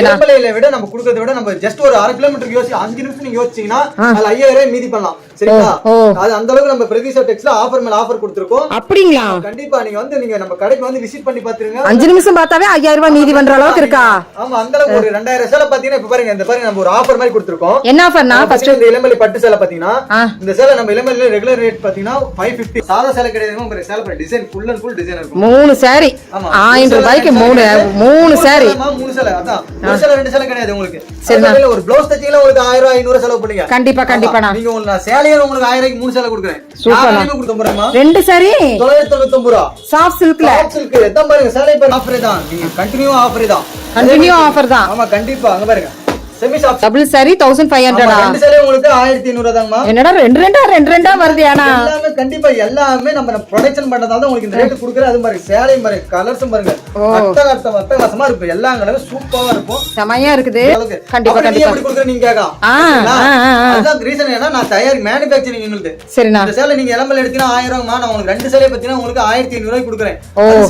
இளம்பிள்ளையில விட நம்ம குடுக்கறத விட நம்ம ஜஸ்ட் ஒரு 1/2 கிலோமீட்டர் யோசிச்சு 5 நிமிஷம் நீங்க யோசிச்சீங்கன்னா அது 5000 மீதி பண்ணலாம். சரிங்களா? அது அந்த அளவுக்கு நம்ம பிரதிஷா டெக்ஸ்ல ஆஃபர் மேல ஆஃபர் கொடுத்திருக்கோம். அப்படிங்களா? கண்டிப்பா நீங்க நம்ம கடைக்கு வந்து விசிட் பண்ணி பாத்துருங்க. 5 நிமிஷம் பார்த்தாவே 5000 ரூபாய் மீதி பண்ற அளவுக்கு இருக்கா? ஆமா, அந்த அளவுக்கு ஒரு 2000 சேலை பாத்தீங்கன்னா இப்ப பாருங்க, இந்த பாருங்க நம்ம ஒரு ஆஃபர் மாதிரி கொடுத்திருக்கோம். என்ன ஆஃபர்னா ஃபர்ஸ்ட் இந்த இளம்பலி பட்டு சேலை பாத்தீங்கன்னா இந்த சேலை நம்ம இளம்பலில ரெகுலர் ரேட் பாத்தீங்கன்னா 550. சாதா சேலை கிடையாது, உங்க சேலை பாருங்க design full and full design இருக்கும். 3 சாரி 1000 ரூபாய்க்கு 3 சாரி. ஆமா 3 சேலை. அதான் ஒரு சேலை 2 சேலை கிடையாது உங்களுக்கு. சரிங்களா? ஒரு ப்ளவுஸ் தச்சீங்களா உங்களுக்கு 1000 500 செலவு பண்ணீங்க. கண்டிப்பா நீங்க உங்களுக்கு சேலையே உங்களுக்கு 1000 ரூபாய்க்கு 3 சேலை கொடுக்குறேன். சூப்பரா கொடுத்து போறேமா. 2 சாரி 999 ரூபாய். சாஃப்ட் சில்க்ல. சாஃப்ட் சில்க் எதான் பாருங்க, சேலை பாருங்க ஆஃபர் தான். நீங்க கண்டினியூ ஆஃபர் தான். ஆமா கண்டிப்பா. அங்க பாருங்க செமி சாஃப்ட் டபுள் சாரி 1500. ரெண்டு சேலை உங்களுக்கு 1500 தாங்கமா. என்னடா ரெண்டு வருது. ஆனா எல்லாமே கண்டிப்பா எல்லாமே நம்ம ப்ரொடக்ஷன் பண்றதால தான் உங்களுக்கு இந்த ரேட் கொடுக்குறேன். அது மாதிரி சேலையும் பாருங்க, கலர்ஸும் பாருங்க அட்டகாசமா இருக்கும். எல்லா கலரும் சூப்பரா இருக்கும், செமையா இருக்குது. கண்டிப்பா எப்படி கொடுக்குற நீங்க கேட்கலாம். அதான் ரீசன் ஏன்னா நான் தயார் மேனுஃபேக்சரிங் உங்களுக்கு. சரிண்ணா, இந்த சேலை நீங்க இளம்பல எடுத்தீங்கன்னா 1000 ரூபாய். நான் உங்களுக்கு 2 சேலை பத்தினா உங்களுக்கு 1500 ரூபாய் கொடுக்குறேன்.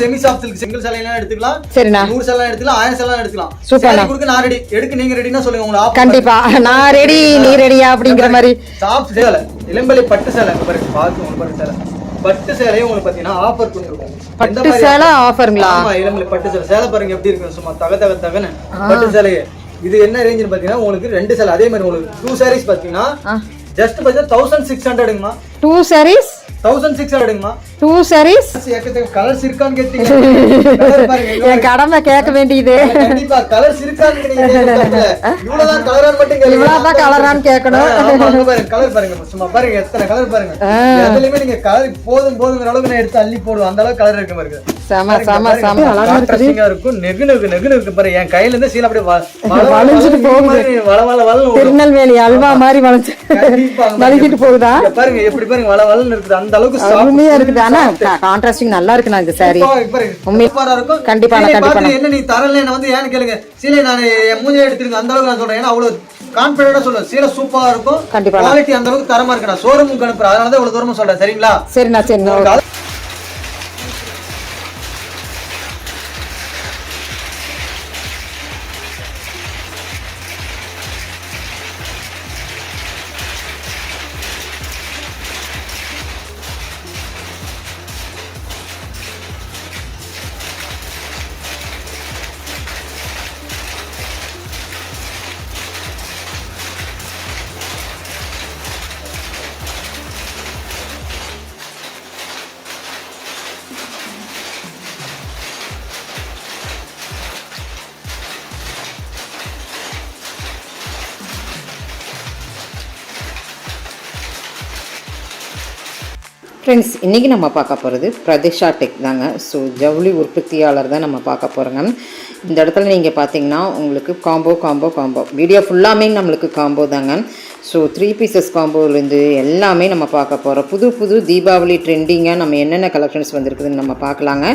செமி சாஃப்ட் சில்க் சிங்கிள் சேலை எல்லாம் எடுத்துக்கலாம். சரிண்ணா, 100 சேலை எடுத்துக்கலாம், 1000 சேலை எடுத்துக்கலாம். சேலை கொடுக்க நான் ரெடி, எடுக்க நீங்க ரெடினா சொல்லுங்க. உங்களுக்கு கண்டிப்பா நான் ரெடி, நீ ரெடியா அப்படிங்கிற மாதிரி. சாஃப்ட் சேலை இளம்பலி பட்டு சேலை பாருங்க, பாத்து உங்களுக்கு பட்டு சேலை. பட்டு சேலையும் உங்களுக்கு பாத்தீங்கன்னா ஆஃபர் கொடுத்துருக்கோம். பட்டு சேலை ஆஃபர்ங்களா? ஆமா, இளம்பலி பட்டு சேலை. சேலை பாருங்க எப்படி இருக்கு, சும்மா தகன்னு பட்டு சேலையே. இது என்ன ரேஞ்சுன்னு பாத்தீங்கன்னா உங்களுக்கு 2 சேலை அதே மாதிரி உங்களுக்கு 2 சாரீஸ் பாத்தீங்கன்னா ஜஸ்ட் பாத்தீங்கன்னா 1600ங்கமா. 2 சாரீஸ் 1600ங்கமா. 2 சாரீஸ் கலர்ஸ் இருக்கான்னு கேட்டீங்க. கலர் பாருங்க, என் கடமை கேட்க வேண்டியது. கண்டிப்பா கலர்ஸ் இருக்கான்னு கேட்டீங்க. இவ்வளவுதான் கலரான்னு மட்டும் கேளுங்க. இவ்வளவுதான் கலரான்னு கேட்கணும். பாருங்க கலர் பாருங்க, சும்மா பாருங்க எத்தனை கலர் பாருங்க. எதுலயுமே நீங்க கலர் போதுங்கிற அளவுக்கு நான் எடுத்து அள்ளி போடுவோம். அந்த அளவுக்கு கலர் இருக்கு பாருங்க. அழகா இருக்கும். நெகு இருக்கு பாருங்க. என் கையில இருந்து சீல அப்படியே வளைஞ்சிட்டு போகுது. திருநெல்வேலி அல்வா மாதிரி வளைஞ்சிட்டு போகுதா பாருங்க. எப்படி பாருங்க வளவளன்னு இருக்குது. அந்த அளவுக்கு அருமையா இருக்குது. ஆனா கான்ட்ராஸ்டிங் நல்லா இருக்கு. நான் இந்த சாரி கண்டிப்பா என்ன நீ தரல என்ன வந்து ஏன்னு கேளுங்க. சீலை நான் என் மூஞ்சில எடுத்துருக்கு அந்த அளவுக்கு நான் சொல்றேன். ஏன்னா அவ்வளவு கான்பிடண்டா சொல்றேன். சீலை சூப்பரா இருக்கும். கண்டிப்பா குவாலிட்டி அந்த அளவுக்கு தரமா இருக்கு. நான் ஷோரூமுக்கு அனுப்புறேன், அதனால தான் இவ்வளவு தூரமா சொல்றேன். சரிங்களா? சரிண்ணா. ஃப்ரெண்ட்ஸ், இன்றைக்கி நம்ம பார்க்க போகிறது பிரதிஷா டெக் தாங்க. ஸோ ஜவுளி உற்பத்தியாளர் தான் நம்ம பார்க்க போகிறோங்க. இந்த இடத்துல நீங்கள் பார்த்தீங்கன்னா உங்களுக்கு காம்போ வீடியோ ஃபுல்லாமே நம்மளுக்கு காம்போ தாங்க. ஸோ 3 பீசஸ் காம்போலேருந்து எல்லாமே நம்ம பார்க்க போகிறோம். புது தீபாவளி ட்ரெண்டிங்காக நம்ம என்னென்ன கலெக்ஷன்ஸ் வந்திருக்குதுன்னு நம்ம பார்க்கலாங்க.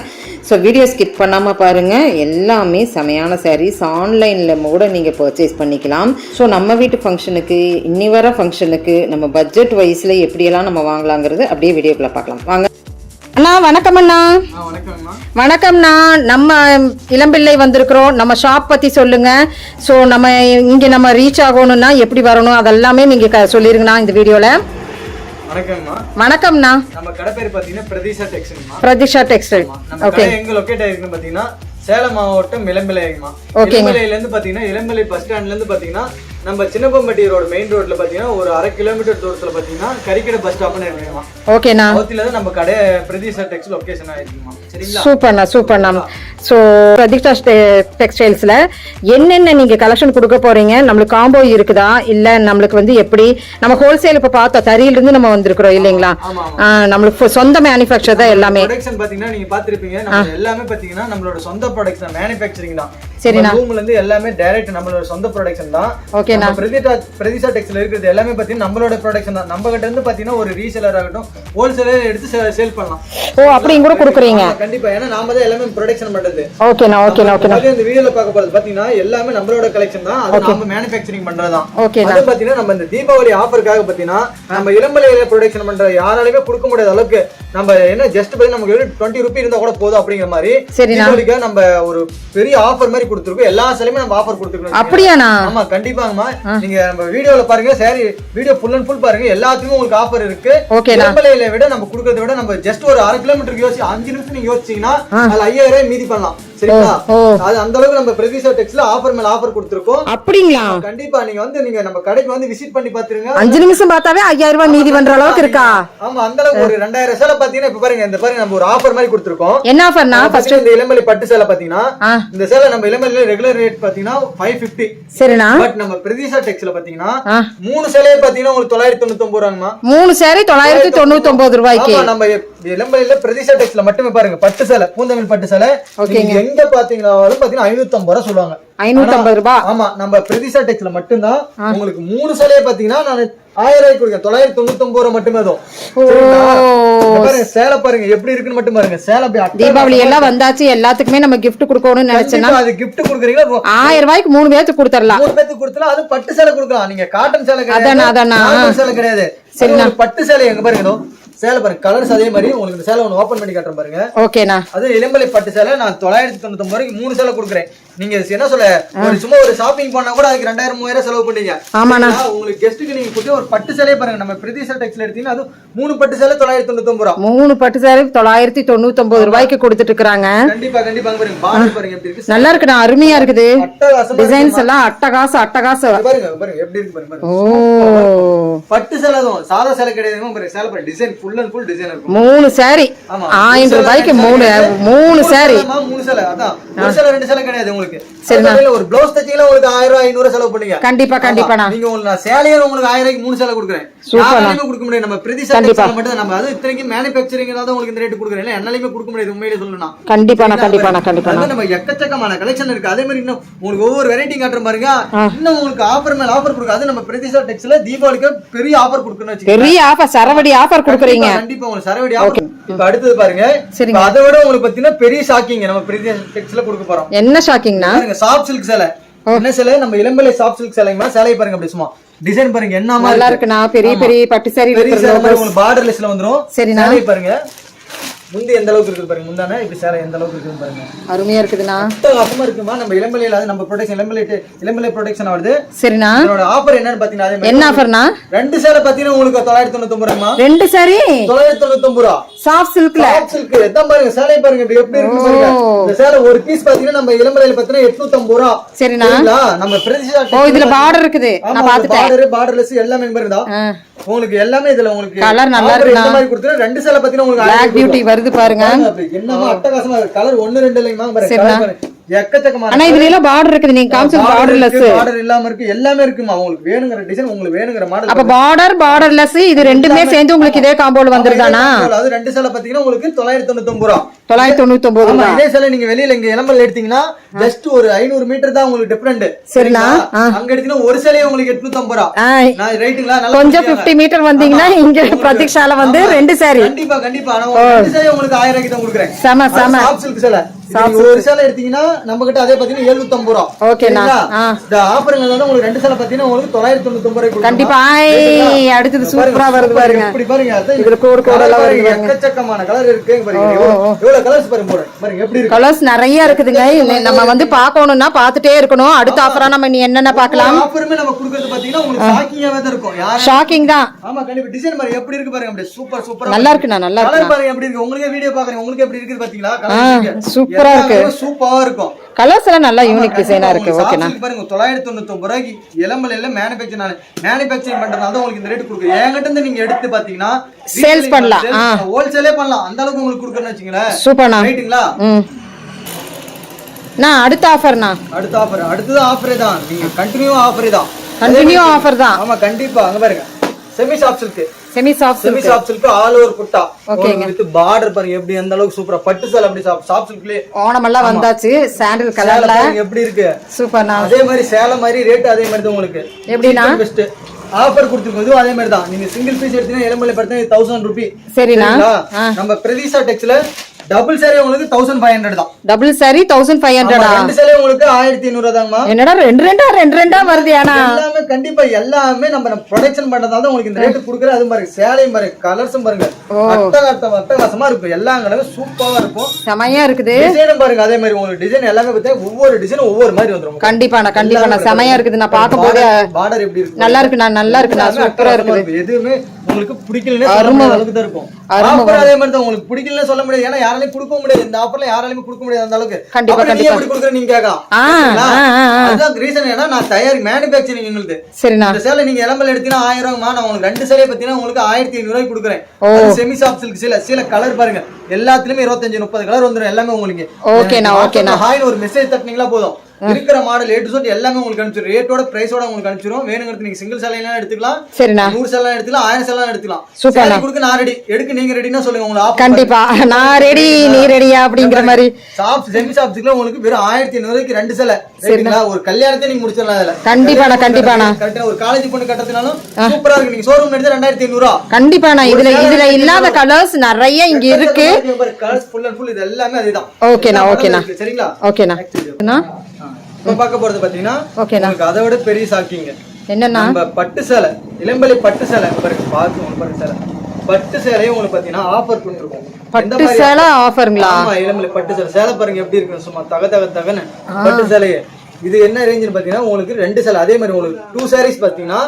ஸோ வீடியோ ஸ்கிப் பண்ணாமல் பாருங்கள். எல்லாமே செமையான சாரீஸ். ஆன்லைனில் கூட நீங்கள் பர்ச்சேஸ் பண்ணிக்கலாம். ஸோ நம்ம வீட்டு ஃபங்க்ஷனுக்கு இன்னி வர ஃபங்க்ஷனுக்கு நம்ம பட்ஜெட் வைஸில் எப்படியெல்லாம் நம்ம வாங்கலாங்கிறது அப்படியே வீடியோக்குள்ளே பார்க்கலாம் வாங்க. அண்ணா வணக்கம். அண்ணா வணக்கம்ண்ணா. நம்ம இளம்பிள்ளை வந்திருக்கிறோம். நம்ம ஷாப் பற்றி சொல்லுங்க. ஸோ நம்ம இங்கே நம்ம ரீச் ஆகணும்னா எப்படி வரணும் அதெல்லாமே நீங்கள் சொல்லிருங்கண்ணா இந்த வீடியோவில். வணக்கம்ண்ணா. நம்ம கடை பேர் பார்த்தீங்கன்னா பிரதிஷா டெக்ஸ்டைல். ஓகே, எங்க லொகேட் ஆயிருக்குன்னு பார்த்தீங்கன்னா சேலம் மாவட்டம் இளம்பிள்ளைமா. இளம்பிள்ளையில இருந்து பாத்தீங்கன்னா இளம்பிள்ளை பஸ் ஸ்டாண்ட்ல இருந்து பாத்தீங்கன்னா நம்ம சின்னப்பம்பட்டி ரோடு மெயின் ரோட்ல பாத்தீங்கன்னா ஒரு 1/2 கிலோமீட்டர் தூரத்துல பாத்தீங்கன்னா கரிக்கடை பஸ் ஸ்டாப்னு இருக்குமா. ஓகேண்ணா. அவத்தில தான் நம்ம கடை பிரதிஷா டெக்ஸ் லொகேஷன் ஆயிருக்குமா. சரிங்களா? சூப்பர்ண்ணா. ஸோ பிரதிஷா டெக்ஸ்டைல்ஸ்ல என்னென்ன நீங்க கலெக்ஷன் கொடுக்க போறீங்க? நம்மளுக்கு காம்போ இருக்குதா இல்ல நம்மளுக்கு வந்து எப்படி? நம்ம ஹோல்சேல் இப்ப பார்த்தோம், தறியிலிருந்து நம்ம வந்திருக்கிறோம் இல்லைங்களா? நம்மளுக்கு சொந்த மேனுஃபேக்சர் தான் எல்லாமே. ப்ரொடக்ஷன் பாத்தீங்கன்னா நீங்க பாத்திருப்பீங்க. நம்ம எல்லாமே பாத்தீங்கன்னா நம்மளோட சொந்த ப்ரொடக்ஷன் மேனுஃபேக்சரிங் தான். சரிண்ணா. ரூம்ல இருந்து எல்லாமே டைரக்ட் நம்மளோட சொந்த ப்ரொடக்ஷன் தான். ஓகேண்ணா. பிரதிஷா டெக்ஸ்டைல் இருக்கிறது எல்லாமே பாத்தீங்கன்னா நம்மளோட ப்ரொடக்ஷன் தான். நம்ம கிட்ட இருந்து பாத்தீங்கன்னா ஒரு ரீசேலர் ஆகட்டும் ஹோல்சேலர் எடுத்து சேல் பண்ணலாம். ஓ, அப்படிங்க கூட கொடுக்குறீங்க? கண்டிப்பா. ஏன்னா நாம தான் எல்லாமே ப்ரொடக்ஷன் பண்றது. ஓகேண்ணா. இந்த வீடியோல பார்க்க போறது பாத்தீங்கன்னா எல்லாமே நம்மளோட கலெக்ஷன் தான். அது நாம மேனுஃபேக்சரிங் பண்றதுதான். அது பாத்தீங்கன்னா நம்ம இந்த தீபாவளி ஆஃபருக்காக பாத்தீங்கன்னா நம்ம இளம்பிள்ளையில ப்ரொடக்ஷன் பண்ற யாராலுமே கொடுக்க முடியாத அளவுக்கு நம்ம என்ன ஜஸ்ட் பத்தி நமக்கு 20 ரூபி இருந்தா கூட போதும் அப்படிங்கிற மாதிரி தீபாவளிக்கு நம்ம ஒரு பெரிய ஆஃபர் மாதிரி கொடுத்துருக்கோம். எல்லா சேலையுமே நம்ம ஆஃபர் கொடுத்துருக்கோம். அப்படியாண்ணா? ஆமா கண்டிப்பாங்கம்மா. நீங்க நம்ம வீடியோல பாருங்க, sorry video full and full பாருங்க, எல்லாத்துக்குமே உங்களுக்கு ஆஃபர் இருக்கு. விளம்பலையில விட நம்ம கொடுக்கறத விட நம்ம ஜஸ்ட் ஒரு 1/2 கிலோமீட்டருக்கு யோசிச்சு 5 நிமிஷம் நீங்க யோசிச்சீங்கன்னா அதுல 5000 மீதி பண்ணலாம். சரிங்களா? அது அந்த அளவுக்கு நம்ம பிரதிஷா டெக்ஸ்ல ஆஃபர் மேல ஆஃபர் கொடுத்துருக்கோம். அப்படிங்களா? கண்டிப்பா நீங்க வந்து நீங்க நம்ம கடைக்கு வந்து விசிட் பண்ணி பாத்துருங்க. 5 நிமிஷம் பார்த்தாவே 5000 ரூபாய் மீதி பண்ற அளவுக்கு இருக்கா? ஆமா அந்த அளவுக்கு ஒரு 2000 சேலை பாத்தீங்கன்னா இப்ப பாருங்க, இந்த பாருங்க நம்ம ஒரு ஆஃபர் மாதிரி கொடுத்துருக்கோம். என்ன ஆஃபர்னா? ஃபர்ஸ்ட் இந்த இளமலை பட்டு சேலை பாத்தீங்கன்னா இந்த சேலை நம்ம இளமலையில ரெகுலர் ரேட் பாத்தீங்கன்னா 550. சரிண்ணா. பட் நம்ம பிரதிஷா டெக்ஸ்ல பாத்தீங்கன்னா 3 சேலையே பாத்தீங்கன்னா உங்களுக்கு 999 ரூபாய்மா. 3 சேலை 999 ரூபாய்க்கு. ஆமா நம்ம இளமலையில பிரதிஷா டெக்ஸ்ல மட்டுமே பாருங்க பட்டு சேலை, பூந்தமிழ் பட்டு சேலை நீங்க எங்க பாத்தீங்கன்னாலும் பாத்தீங்கன்னா 550 ரூபாய் சொல்லுவாங்க. 550 ரூபாய். ஆமா நம்ம பிரதிஷா டெக்ஸ்ல மட்டும்தான் உங்களுக்கு 3 சேலையே பாத்தீங்கன்னா நான் 1000 ரூபாய்க்கு கொடுக்கேன். 999 ரூபாய் மட்டுமே தான். பாருங்க சேலை பாருங்க எப்படி இருக்குன்னு மட்டும் பாருங்க. சேலை தீபாவளி எல்லாம் வந்தாச்சு, எல்லாத்துக்குமே நம்ம கிஃப்ட் கொடுக்கணும்னு நினைச்சேன்னா அது கிஃப்ட் கொடுக்குறீங்களா? 1000 ரூபாய்க்கு 3 பேருக்கு கொடுத்துடலாம். 3 பேருக்கு கொடுத்தலாம். அது பட்டு சேலை கொடுக்கலாம். நீங்க காட்டன் சேலை கிடையாது, சேலை கிடையாது. சரி பட்டு சேலை எங்க பாருங்க சேலை பாருங்க, கலர்ஸ் அதே மாதிரி உங்களுக்கு இந்த சேலை ஒன்னு ஓபன் பண்ணி காட்டுறேன் பாருங்க. ஓகேண்ணா. அது இளம்பலை பட்டு சேலை நான் 999 ரூபாய்க்கு 3 சேலை கொடுக்குறேன். நீங்க என்ன சொல்ல ஒரு சும்மா ஒரு ஷாப்பிங் பண்ணா கூட அதுக்கு 2000 3000 செலவு பண்ணீங்க. ஆமாண்ணா. உங்களுக்கு கெஸ்ட்டுக்கு நீங்க கொடுத்து ஒரு பட்டு சேலையே பாருங்க, நம்ம பிரதிஷா டெக்ஸ்ல எடுத்தீங்கன்னா அது 3 பட்டு சேலை 999 ரூபாய். 3 பட்டு சேலை 999 ரூபாய்க்கு கொடுத்துட்டு இருக்காங்க. கண்டிப்பா கண்டிப்பா பாருங்க. பார்டர் பாருங்க எப்படி இருக்கு, நல்லா இருக்குண்ணா, அருமையா இருக்குது. டிசைன்ஸ் எல்லாம் அட்டகாசம் அட்டகாசம். பாருங்க பாருங்க எப்படி இருக்கு பாருங்க. ஓ பட்டு சேலை தான், சாதா சேலை கிடையாது. பாருங்க சேலை பாருங்க, design full and full design இருக்கும். 3 சாரி 1000 ரூபாய்க்கு 3 சாரி. 3 சேலை அதான், ஒரு சேலை 2 சேலை கிடையாது உங்களுக்கு. சரிங்க. ஒரு ப்ளவுஸ் தச்சீங்கன்னா உங்களுக்கு 1000 500 செலவு பண்ணீங்க. கண்டிப்பா கண்டிப்பாண்ணா. நீங்க உங்களுக்கு நான் சேலையே உங்களுக்கு 1000 ரூபாய்க்கு 3 சேலை கொடுக்குறேன். யாராலையுமே கொடுக்க முடியாது. நம்ம பிரதிஷா டெக்ஸ்டைல்ஸ் மட்டும் நம்ம அது இத்தனைக்கு மேனுஃபேக்சரிங்ல தான் உங்களுக்கு இந்த ரேட் கொடுக்குறேன். இல்ல என்னாலயுமே கொடுக்க முடியாது உண்மையிலே சொல்லணும்னா. கண்டிப்பாண்ணா கண்டிப்பாண்ணா கண்டிப்பாண்ணா. நம்ம எக்கச்சக்கமான கலெக்ஷன் இருக்கு. அதே மாதிரி இன்னும் உங்களுக்கு ஒவ்வொரு வெரைட்டி காட்டுற பாருங்க. இன்னும் உங்களுக்கு ஆஃபர் மேல ஆஃபர் கொடுக்க. அது நம்ம பிரதிஷா டெக்ஸ்டைல்ஸ்ல தீபாவளிக்கு பெரிய ஆஃபர் கொடுக்கணும் வச்சுக்கோங்க. பெரிய ஆஃபர், சரவடி ஆஃபர் கொடுக்குறீங்க. கண்டிப்பா உங்களுக்கு சரவடி ஆஃபர். இப்ப அடுத்து பாருங்க, அதை விட உங்களுக்கு பாத்தீங்கன்னா பெரிய ஷாக்கிங் நம்ம பிரதிஷா டெக்ஸ்டைல்ஸ்ல கொடுக்க போறோம். என்ன ஷாக்கிங்னா? சாஃப்ட் சில்க் சேலை. என்ன சேலை? நம்ம இளம்பலை சாஃப்ட் சில்க் சேலைமா. சேலை பாருங்க அப்படி சும்மா டிசைன் பாருங்க என்ன மாதிரி நல்லா இருக்குண்ணா. பெரிய பெரிய பட்டு சாரி உங்களுக்கு பார்டர்லெஸ்ல வந்துரும். சரிண்ணா. சேலை பாருங்க முந்தி எந்த அளவுக்கு இருக்குது பாருங்க. முந்தானே இப்படி சேலை எந்த அளவுக்கு இருக்குன்னு பாருங்க. அருமையா இருக்குதுண்ணா. அப்புறமா இருக்குமா நம்ம இளம்பலையில அது நம்ம ப்ரொடெக்ஷன் இளம்பலை ப்ரொடெக்ஷன் வருது. சரிண்ணா. இதோட ஆஃபர் என்னன்னு பாத்தீங்கன்னா அதே மாதிரி என்ன ஆஃபர்னா? 2 சேலை பாத்தீங்கன்னா உங்களுக்கு 999 ரூபாய்மா. 2 சாரி 999 ரூபாய். சாஃப்ட் சில்க்ல. Soft silk. எதான் பாருங்க சேலை பாருங்க எப்படி இருக்கு பாருங்க. இந்த சேலை ஒரு பீஸ் பாத்தீங்கன்னா நம்ம இளம்பலையில பாத்தீங்கன்னா 850 ரூபாய். சரிண்ணா. நம்ம பிரதிஷா இதுல பார்டர் இருக்குது. நான் பாத்துட்டேன். பார்டர்லெஸ் எல்லாமே பாருங்க. உங்களுக்கு எல்லாமே இதுல உங்களுக்கு கலர் நல்லா இருக்கு. இந்த மாதிரி கொடுத்துறேன். 2 சேலை பாத்தீங்கன்னா உங்களுக்கு Black Beauty வருது பாருங்க. என்னமா அட்டகாசமா இருக்கு. கலர் 1 2 இல்லைமா பாருங்க. எக்கச்சக்கமான. ஆனா இதுல எல்லாம் பார்டர் இருக்குது. நீங்க காமிச்சது பார்டர்லெஸ். பார்டர் இல்லாம இருக்கு. எல்லாமே இருக்குமா. உங்களுக்கு வேணுங்கிற டிசைன் உங்களுக்கு வேணுங்கிற மாடல். அப்ப பார்டர்லெஸ் இது ரெண்டுமே சேர்ந்து உங்களுக்கு இதே காம்போல வந்துருதானா? அது 2 சேலை பாத்தீங்கன்னா உங்களுக்கு 999 ரூபாய். 999 ரூபாய். இதே சேலை நீங்க வெளியில இங்க இளம்பல் எடுத்தீங்கன்னா ஜஸ்ட் ஒரு 500 மீட்டர் தான் உங்களுக்கு டிஃபரண்ட். சரிண்ணா. அங்க எடுத்தீங்கன்னா ஒரு சேலையே உங்களுக்கு 850 ரூபாய். நான் ரைட்டுங்களா? நல்லா கொஞ்சம் 50 மீட்டர் வந்தீங்கன்னா இங்க பிரதீக்ஷால வந்து 2 சாரி. கண்டிப்பா கண்டிப்பா நான் 2 சேலை உங்களுக்கு 1000 ரூபாய்க்கு தான் கொடுக்குறேன். சம சம சாஃப்ட் சில்க் சேலை. ஒரு சேலை எடுத்தீங்கன்னா நம்ம கிட்ட அதே பாத்தீங்கன்னா 750 ரூபாய். ஓகேண்ணா. இந்த ஆஃபருங்க வந்து உங்களுக்கு 2 சேலை பாத்தீங்கன்னா உங்களுக்கு 999 ரூபாய் கொடுக்கும். கண்டிப்பா. அடுத்து சூப்பரா வருது பாருங்க. இப்படி பாருங்க. இதுல கோட் எல்லாம் வருது. எக்கச்சக்கமான கலர் இருக்கு பாருங்க. எவ்வளவு கலர்ஸ் பாருங்க பாருங்க எப்படி இருக்கு. கலர்ஸ் நிறைய இருக்குதுங்க. நம்ம வந்து பார்க்கணும்னா பார்த்துட்டே இருக்கணும். அடுத்த ஆஃபரா நம்ம நீ என்னென்ன பார்க்கலாம். ஆஃபருமே நம்ம கொடுக்கிறது பாத்தீங்கன்னா உங்களுக்கு ஷாக்கிங்காவே தான் இருக்கும். ஷாக்கிங் தான். ஆமா கண்டிப்பா. டிசைன் பாருங்க எப்படி இருக்கு பாருங்க. அப்படியே சூப்பர் சூப்பரா நல்லா இருக்குண்ணா. நல்லா இருக்கு. கலர் பாருங்க எப்படி இருக்கு. உங்களுக்கு வீடியோ பாக்குறீங்க. உங்களுக்கு எப்படி இருக்கு பாத்தீங்களா? கலர் சூப்பரா இருக்கு. சூப்பரா இருக்கும். கலர்ஸ் எல்லாம் நல்லா யூனிக் டிசைனா இருக்கு. ஓகேண்ணா. பாருங்க 999 ரூபாய்க்கு இளம்பலையில மேனுஃபேக்சரிங் பண்றதால தான் உங்களுக்கு இந்த ரேட் கொடுக்குறேன். என்கிட்ட இருந்து நீங்க எடுத்து பாத்தீங்கன்னா சேல்ஸ் பண்ணலாம். ஹோல்சேலே பண்ணலாம். அந்த அளவுக்கு உங்களுக்கு கொடுக்கறேன்னு வெச்சீங்களா. சூப்பர்ண்ணா. ரைட்டுங்களா? நான் அடுத்த ஆஃபர்ண்ணா. அடுத்தது ஆஃபரே தான். நீங்க கண்டினியூ ஆஃபரே தான். கண்டினியூ ஆஃபர் தான். ஆமா கண்டிப்பா. அங்க பாருங்க semi soft silk. Semi soft silk all over புட்டா. ஓகேங்க. வித் பார்டர் பாருங்க எப்படி அந்த அளவுக்கு சூப்பரா பட்டு சேலை அப்படி சாஃப்ட் சில்க்லயே ஓணம் எல்லாம் வந்தாச்சு. சாண்டல் கலர்ல எப்படி இருக்கு. சூப்பர்ண்ணா. அதே மாதிரி சேலை மாதிரி ரேட் அதே மாதிரி தான் உங்களுக்கு. எப்படினா பெஸ்ட் ஆஃபர் கொடுத்துருக்கோம். அதே மாதிரி தான். நீங்க சிங்கிள் பீஸ் எடுத்தீங்கன்னா இளம்பலை படுத்தா 1000 ரூபாய். சரிண்ணா. நம்ம பிரதிஷா டெக்ஸ்ல டபுள் சாரி உங்களுக்கு 1500 தான். Double sorry 1500. ரெண்டு சாரி உங்களுக்கு 1500 தாங்கம்மா. என்னடா ரெண்டு வருது? ஆனா எல்லாமே கண்டிப்பா எல்லாமே நம்ம ப்ரொடக்ஷன் பண்றதால தான் உங்களுக்கு இந்த ரேட் குடுக்குற. அது பாருங்க சேலையும் பாருங்க, கலர்ஸும் பாருங்க, அட்டகாசமா இருக்கும். எல்லா கலரும் சூப்பரா இருக்கும், செமையா இருக்குது. டிசைனும் பாருங்க அதே மாதிரி உங்களுக்கு டிசைன் எல்லாமே பார்த்தா ஒவ்வொரு டிசைனும் ஒவ்வொரு மாதிரி வந்துரும். கண்டிப்பா செமையா இருக்குது. நான் பாக்கும்போது பார்டர் எப்படி இருக்கு, நல்லா இருக்கு, நல்லா இருக்கு, சூப்பரா இருக்குது. எதுவுமே உங்களுக்கு பிடிக்கலன்னு சொல்ல அளவுக்கு தான் இருக்கும். ஆஃபர் அதே மாதிரி தான், உங்களுக்கு பிடிக்கலன்னு சொல்ல முடியாது. ஏன்னா யாராலையும் கொடுக்க முடியாது, இந்த ஆஃபர்ல யாராலையும் கொடுக்க முடியாது அந்த அளவுக்கு. கண்டிப்பா எப்படி கொடுக்குற நீங்க கேட்கலாம். அதுதான் ரீசன். ஏன்னா நான் தயாரி மேனுபேக்சரிங் எங்களுக்கு. சரிண்ணா. இந்த சேலை நீங்க இளம்பல எடுத்தீங்கன்னா 1000 ரூபாய்மா, நான் உங்களுக்கு ரெண்டு சேலையை பத்தினா உங்களுக்கு 1500 ரூபாய்க்கு கொடுக்குறேன். செமி சாஃப்ட் சில்க் சேலை கலர் பாருங்க, எல்லாத்துலயுமே 25-30 கலர் வந்துடும். எல்லாமே உங்களுக்கு ஓகேண்ணா ஹாய்னு ஒரு மெசேஜ் தட்டினீங்களா போதும், இருக்கிற மாடல் ஏ டு Z எல்லாமே உங்களுக்கு அனுப்பிச்சிரும். ரேட்டோட பிரைஸோட உங்களுக்கு அனுப்பிச்சிரும். வேணுங்கிறது நீங்க சிங்கிள் சேலையெல்லாம் எடுத்துக்கலாம், 100 சேலை எடுத்துக்கலாம், 1000 சேலை எடுத்துக்கலாம். சேலை கொடுக்க நான் ரெடி, எடுக்க நீங்க ரெடினா சொல்லுங்க. உங்களுக்கு கண்டிப்பா நான் ரெடி, நீ ரெடியா அப்படிங்கிற மாதிரி. சாஃப்ட் செமி சாஃப்ட்ல உங்களுக்கு வெறும் 1500 ரூபாய்க்கு ரெண்டு சேலை. சரிங்களா? ஒரு கல்யாணத்தை நீங்க முடிச்சிடலாம். அதுல கண்டிப்பானா கரெக்ட்டா ஒரு காலேஜ் பொண்ணு கட்டறதுனாலும் சூப்பரா இருக்கு. நீங்க ஷோரூம் எடுத்து 2500 ரூபாய். கண்டிப்பானா இதுல இல்லாத கலர்ஸ் நிறைய இங்க இருக்கு. கலர்ஸ் ஃபுல் அண்ட் ஃபுல் இது எல்லாமே அதுதான். ஓகேண்ணா சரிங்களா? ஓகேண்ணா. இப்ப பார்க்க போறது பாத்தீங்கன்னா உங்களுக்கு அதை விட பெரிய ஷாக்கிங் என்னன்னா, நம்ம பட்டு சேலை, இளம்பலை பட்டு சேலை பாருங்க, பாருங்க சேலை, பட்டு சேலையும் உங்களுக்கு பாத்தீங்கன்னா ஆஃபர் பண்ணிருக்கோம். பட்டு சேலை ஆஃபர்ங்களா? ஆமா, இளம்பலை பட்டு சேலை பாருங்க எப்படி இருக்கு, சும்மா தகன்னு பட்டு சேலையே. இது என்ன ரேஞ்சுன்னு பாத்தீங்கன்னா உங்களுக்கு ரெண்டு சேலை அதே மாதிரி உங்களுக்கு 2 sarees பாத்தீங்கன்னா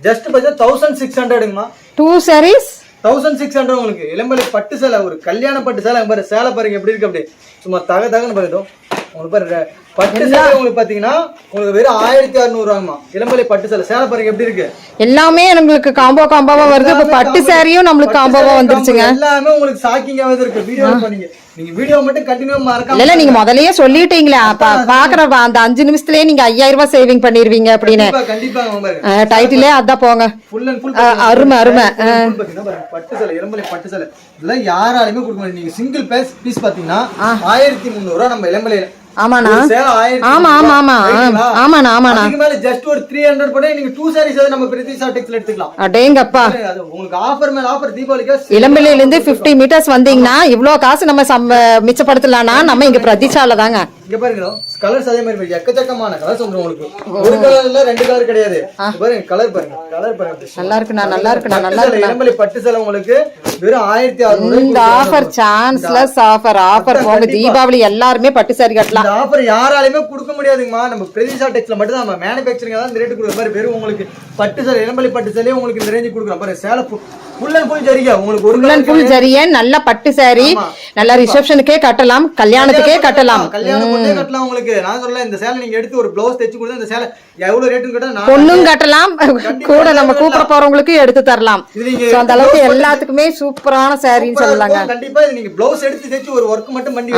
ஜஸ்ட் பாத்தீங்கன்னா 1600ங்கமா. 2 sarees 1600 உங்களுக்கு. இளம்பலை பட்டு சேலை, ஒரு கல்யாண பட்டு சேலை பாருங்க. சேலை பாருங்க எப்படி இருக்கு, அப்படியே சும்மா தகன்னு பாருங்க. உங்களுக்கு பாருங்க பட்டு சேலை உங்களுக்கு பாத்தீங்கன்னா உங்களுக்கு வெறும் 1600 ரூபாய்மா. இளம்பலை பட்டு சேலை பாருங்க எப்படி இருக்கு. எல்லாமே நம்மளுக்கு காம்போவா வருது. இப்ப பட்டு சாரியும் நம்மளுக்கு காம்போவா வந்துருச்சுங்க. எல்லாமே உங்களுக்கு ஷாக்கிங்காவே இருக்கு. வீடியோ பண்ணீங்க, நீங்க வீடியோ மட்டும் கண்டினியூ மறக்காம. இல்ல நீங்க முதல்லயே சொல்லிட்டீங்களே, பாக்குற அந்த 5 நிமிஷத்துலயே நீங்க 5000 ரூபாய் சேவிங் பண்ணிருவீங்க அப்படின்னு. கண்டிப்பா டைட்டிலே அதான் போங்க. ஃபுல் அண்ட் ஃபுல் அருமை. பாத்தீங்கன்னா பட்டு சேலை, இளம்பலை பட்டு சேலை இதெல்லாம் யாராலையுமே கொடுக்க முடியாது. நீங்க சிங்கிள் பீஸ் பாத்தீங்கன்னா 1300 ரூபாய் நம்ம இளம்பலையில. ஆமாண்ணா, ஜஸ்ட் ஒரு 300 போட்டு நீங்க 2 sarees நம்ம பிரதிஷா டெக்ஸ்ல எடுத்துக்கலாம். அடேங்கப்பா, உங்களுக்கு ஆஃபர் மேல ஆஃபர். தீபாவளிக்கு இளம்பிள்ளையில இருந்து 50 மீட்டர்ஸ் வந்தீங்கன்னா இவ்வளவு காசு நம்ம மிச்சப்படுத்தலாம்னா நம்ம இங்க பிரதிஷால தாங்க. இங்க பாருங்க கலர்ஸ் அதே மாதிரி எக்கச்சக்கமான கலர்ஸ் வந்துரும் உங்களுக்கு. ஒரு கலர் இல்ல, ரெண்டு கலர் கிடையாது. பாருங்க கலர் பாருங்க, நல்லா இருக்கு. இளம்பலை பட்டு சேலை உங்களுக்கு வெறும் 1600. இந்த ஆஃபர் சான்ஸ்லெஸ் ஆஃபர் போங்க. தீபாவளி எல்லாருமே பட்டு சாரி கட்டலாம். இந்த ஆஃபர் யாராலையுமே கொடுக்க முடியாதுங்கம்மா. நம்ம பிரதிஷா டெக்ஸ்ல மட்டும் தான் நம்ம மேனுஃபேக்சரிங் தான் இந்த ரேட் கொடுக்குற மாதிரி. வெறும் உங்களுக்கு பட்டு சேலை, இளம்பலை பட்டு சேலையே உங்களுக்கு இந்த ரேஞ்சுக்கு கொடுக்குறோம். பாருங்க சேலை ஃபுல் அண்ட் ஃபுல் ஜரிகை உங்களுக்கு. ஒரு ஃபுல் அண்ட் ஃபுல் ஜரிகை நல்ல பட்டு சாரி, நல்ல ரிசப்ஷனுக்கே கட்டலாம், கல்யாணத்துக்கே கட்டலாம், கல்யாணத்துக்கே கட்டலாம். உங்களுக்கு நான் சொல்ல இந்த சேலை நீங்க எடுத்து ஒரு ப்ளவுஸ் தைச்சு கொடுத்தா இந்த சேலை எவ்வளவு ரேட்னு கேட்டா பொண்ணும் கட்டலாம், கூட நம்ம கூப்பிட போறவங்களுக்கு எடுத்து தரலாம். அந்த அளவுக்கு எல்லாத்துக்குமே சூப்பரான சாரின்னு சொல்லலாங்க. கண்டிப்பா இது நீங்க ப்ளவுஸ் எடுத்து தைச்சு ஒரு வர்க் மட்டும் பண்ணி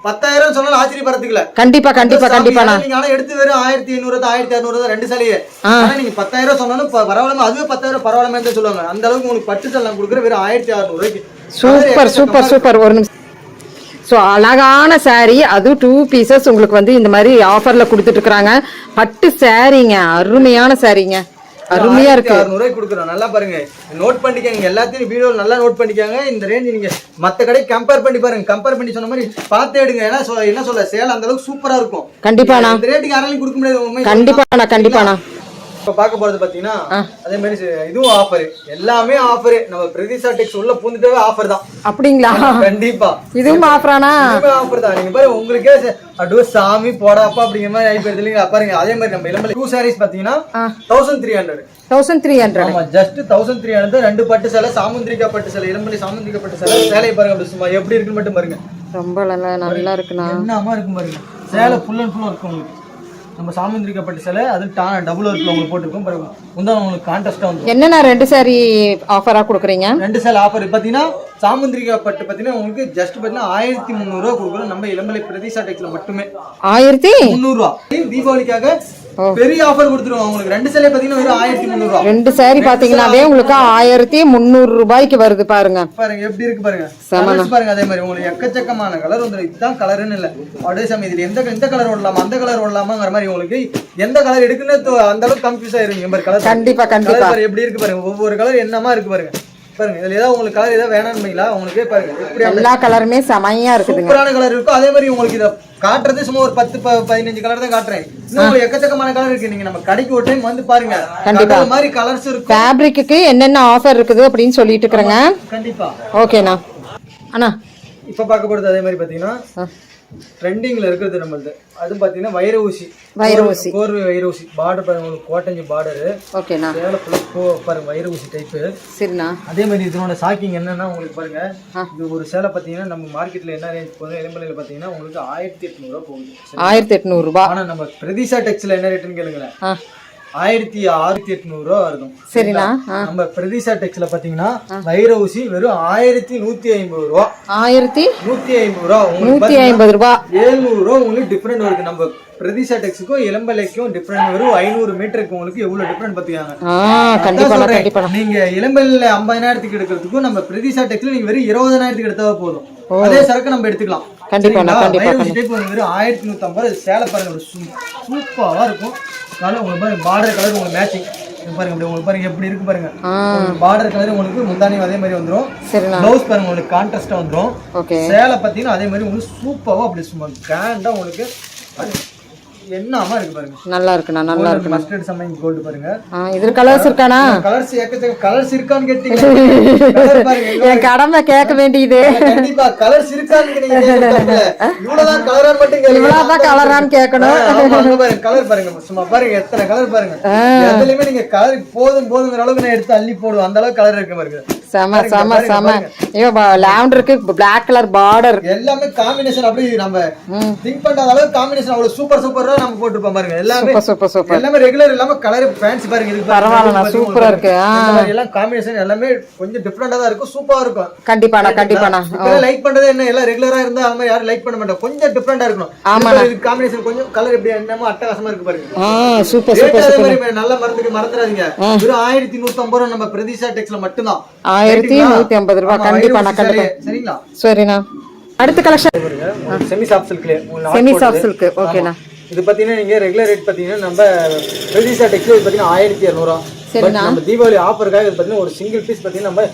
10,000 சொன்னா ஆச்சரியப்படுறதுக்குல. கண்டிப்பா நீங்க ஆனா எடுத்து வெறும் 1500 1600 ரெண்டு சேலையே. ஆனா நீங்க 10,000 சொன்னாலும் பரவாயில்ல, அதுவே 10,000 பரவாயில்லமே தான் சொல்லுவாங்க. அந்த அளவுக்கு உங்களுக்கு பட்டு சேலை கொடுக்குற வெறும் 1600 ரூபாய்க்கு. சூப்பர். ஒரு நிமிஷம். ஸோ அழகான சாரீ, அதுவும் 2 pieces உங்களுக்கு வந்து இந்த மாதிரி ஆஃபர்ல கொடுத்துட்டு இருக்காங்க. பட்டு சாரீங்க, அருமையான சாரீங்க, அருமையா இருக்கு. 600 ரூபாய் கொடுக்குறோம். நல்லா பாருங்க, நோட் பண்ணிக்கங்க, எல்லாத்தையும் வீடியோ நல்லா நோட் பண்ணிக்கங்க. இந்த ரேஞ்ச் நீங்க மத்த கடை கம்பேர் பண்ணி பாருங்க. கம்பேர் பண்ணி சொன்ன மாதிரி பார்த்து எடுங்க. ஏன்னா என்ன சொல்ல சேலை அந்த அளவுக்கு சூப்பரா இருக்கும். கண்டிப்பாண்ணா, இந்த ரேட்டுக்கு யாராலையும் கொடுக்க முடியாது. கண்டிப்பாண்ணா. இப்ப பார்க்க போறது பாத்தீங்கன்னா அதே மாதிரி இதுவும் ஆஃபர், எல்லாமே ஆஃபர். நம்ம பிரதிஷா டெக்ஸ் உள்ள பூந்துட்டவே ஆஃபர் தான். அப்படிங்களா? கண்டிப்பா இதுவும் ஆஃபரானா? ஆஃபர் தான். நீங்க பாருங்க உங்களுக்கே அடு சாமி போடாப்பா அப்படிங்கிற மாதிரி ஆகி போயிருது இல்லைங்களா? பாருங்க அதே மாதிரி நம்ம இளம்பலை 2 sarees பாத்தீங்கன்னா 1300. ஆமா, ஜஸ்ட் 1300. ரெண்டு பட்டு சேலை, சாமுந்திரிகா பட்டு சேலை, இளம்பலை சாமுந்திரிகா பட்டு சேலை. சேலையை பாருங்க அப்படி சும்மா எப்படி இருக்குன்னு மட்டும் பாருங்க. ரொம்ப நல்லா இருக்குண்ணா, என்னமா இருக்கும் பாருங்க. சேலை ஃபுல் அண்ட் ஃபுல் இருக்கும் உங்களுக்கு. நம்ம சாமுந்திரிகா பட்டு சேலை, அது டபுள் ஒர்க்ல உங்களுக்கு போட்டுருக்கோம் பாருங்க. முந்தா உங்களுக்கு கான்டெஸ்டா வந்து என்னன்னா 2 saree ஆஃபரா கொடுக்குறீங்க. 2 சேலை ஆஃபர் பாத்தீங்கன்னா சாமுந்திரிகா பட்டு பாத்தீங்கன்னா உங்களுக்கு ஜஸ்ட் பாத்தீங்கன்னா 1300 ரூபாய் கொடுக்குறோம். நம்ம இளம்பலை பிரதிஷா டெக்ஸ்ல மட்டுமே 1300 ரூபாய். தீபாவளிக்காக பெரிய ஆஃபர் கொடுத்துருவோம் உங்களுக்கு. 2 சேலை பாத்தீங்கன்னா வெறும் 1300 ரூபாய். 2 saree பாத்தீங்கன்னாவே உங்களுக்கு 1300 ரூபாய்க்கு வருது. பாருங்க எப்படி இருக்கு பாருங்க. பாருங்க அதே மாதிரி உங்களுக்கு எக்கச்சக்கமான கலர் வந்து. இதுதான் கலர்னு இல்ல, அப்படியே சாமி இதுல எந்த கலர் ஓடலாமா அந்த கலர் ஓடலாமாங்கிற மாதிரி உங்களுக்கு எந்த கலர் எடுக்குன்னு அந்த அளவுக்கு கன்ஃபியூஸ் ஆயிருங்க. கலர் கண்டிப்பா எப்படி இருக்கு பாருங்க. ஒவ்வொரு கலர் என்னமா இருக்கு பாருங்க. பாருங்க இதுல ஏதாவது உங்களுக்கு கலர் ஏதாவது வேணாம்னீங்களா உங்களுக்கு பாருங்க எப்படி எல்லா கலருமே செமையா இருக்குதுங்க. சூப்பரான கலர் இருக்கும். அதே மாதிரி உங்களுக்கு இத காட்டுறது சும்மா ஒரு 10-15 கலர் தான் காட்டுறேன். இன்னும் உங்களுக்கு எக்கச்சக்கமான கலர் இருக்கு. நீங்க நம்ம கடைக்கு ஒரு டைம் வந்து பாருங்க. கண்டிப்பா அந்த மாதிரி கலர்ஸ் இருக்கும். ஃபேப்ரிக்கு என்னென்ன ஆஃபர் இருக்குது அப்படின்னு சொல்லிட்டு இருக்கறேங்க. கண்டிப்பா. ஓகேண்ணா. அண்ணா இப்ப பார்க்க போறது அதே மாதிரி பாத்தீங்கன்னா ட்ரெண்டிங்ல இருக்குது நம்மளது. அது பாத்தீங்கன்னா வைர ஊசி கோர்வை வைர ஊசி பார்டர் பாருங்க உங்களுக்கு கோட்டஞ்சி பார்டர். ஓகேண்ணா. சேல ஃபுல்லா பாருங்க வைர ஊசி டைப். சரிண்ணா. அதே மாதிரி இதனோட ஷாக்கிங் என்னன்னா உங்களுக்கு பாருங்க இது ஒரு சேலை பாத்தீங்கன்னா நம்ம மார்க்கெட்ல என்ன ரேஞ்ச் போகுது எலம்பலையில பாத்தீங்கன்னா உங்களுக்கு 1800 ரூபாய் போகுது. 1800 ரூபாய். ஆனா நம்ம பிரதிஷா டெக்ஸ்ல என்ன ரேட்னு கேளுங்களேன் 1600 ரூபா இருக்கும். சரிண்ணா. நம்ம பிரதிஷா டெக்ஸ்ல பாத்தீங்கன்னா வைர ஊசி வெறும் 1150 ரூபா. 1150 ரூபா. 150 ரூபா 700 ரூபா உங்களுக்கு டிஃபரெண்ட் வருது. நம்ம பிரதிஷா டெக்ஸ்க்கும் இளம்பலைக்கும் டிஃபரெண்ட் வரும். 500 மீட்டருக்கு உங்களுக்கு எவ்வளவு டிஃபரெண்ட் பாத்தீங்கன்னா நீங்க இளம்பலையில 50,000க்கு எடுக்கிறதுக்கும் நம்ம பிரதிஷா டெக்ஸ்ல நீங்க வெறும் 20,000க்கு எடுத்தா போதும். அதே சரக்கு நம்ம எடுத்துக்கலாம். வெறும் 1150 சேலை பாருங்க சூப்பரா இருக்கும். உங்களுக்கு பாருங்க பார்டர் கலர் உங்களுக்கு மேட்சிங் பாருங்க அப்படி உங்களுக்கு பாருங்க எப்படி இருக்கு பாருங்க. பார்டர் கலர் உங்களுக்கு முந்தானி அதே மாதிரி வந்துரும். ப்ளவுஸ் பாருங்க உங்களுக்கு கான்ட்ராஸ்டா வந்துரும். சேலை பாத்தீங்கன்னா அதே மாதிரி உங்களுக்கு சூப்பரா அப்படி சும்மா கிராண்டா உங்களுக்கு என்னமா இருக்கு பாருங்க. நல்லா இருக்குண்ணா நல்லா இருக்கு. மஸ்டர்ட் சம்மைங் கோல்ட் பாருங்க. இதுல கலர்ஸ் இருக்கானா? கலர்ஸ் ஏகச்சக்க கலர்ஸ் இருக்கான்னு கேட்டீங்க. கலர் பாருங்க என் கடமை கேட்க வேண்டியது. கண்டிப்பா கலர்ஸ் இருக்கான்னு கேட்டீங்க. இவ்வளவுதான் கலரான்னு மட்டும் கேளுங்க. இவ்வளவுதான் கலரான்னு கேட்கணும். ஆமா பாருங்க கலர் பாருங்க சும்மா பாருங்க எத்தனை கலர் பாருங்க. எதுலயுமே நீங்க கலர் போதுங்கிற அளவுக்கு நான் எடுத்து அள்ளி போடுவேன். அந்த அளவுக்கு கலர் இருக்கு பாருங்க. செம செம செம. ஐயோ லாவெண்டருக்கு Black கலர் பார்டர் எல்லாமே காம்பினேஷன் அப்படி நம்ம திங்க் பண்ற அளவுக்கு காம்பினேஷன் அவ்வளவு சூப்பர் சூப்பரா நம்ம போட்டுப்போம் பாருங்க. எல்லாமே சூப்பர் சூப்பர் எல்லாமே ரெகுலர் இல்லாம கலர் ஃபேன்சி பாருங்க. இது பரவாயில்லை சூப்பரா இருக்கு. எல்லாம் காம்பினேஷன் எல்லாமே கொஞ்சம் டிஃபரெண்டா தான் இருக்கும். சூப்பரா இருக்கும். கண்டிப்பாடா கண்டிப்பாடா. லைக் பண்றது என்ன எல்லாம் ரெகுலரா இருந்தா அந்த மாதிரி யாரும் லைக் பண்ண மாட்டாங்க. கொஞ்சம் டிஃபரெண்டா இருக்கணும். ஆமா இது காம்பினேஷன் கொஞ்சம் கலர் எப்படி என்னமோ அட்டகாசமா இருக்கு பாருங்க. Super super super. நல்ல மறந்துடாதீங்க. வெறும் 1150 ரூபாய் நம்ம பிரதிஷா டெக்ஸ்ல மட்டும் தான். 1150 ரூபாய். கண்டிப்பா நான் கண்டிப்பா. சரிங்களா சரிண்ணா. அடுத்த கலெக்ஷன் செமி சாஃப்ட் சில்க். ஓகேண்ணா. இது பாத்தீங்கன்னா நீங்க ரெகுலர் ரேட் பாத்தீங்கன்னா நம்ம பிரதிஷா டெக்ஸ்ல இது பாத்தீங்கன்னா 1200 ரூபாய். சரிண்ணா. நம்ம தீபாவளி ஆஃபருக்காக இது பாத்தீங்கன்னா ஒரு சிங்கிள் பீஸ் பாத்தீங்கன்னா நம்ம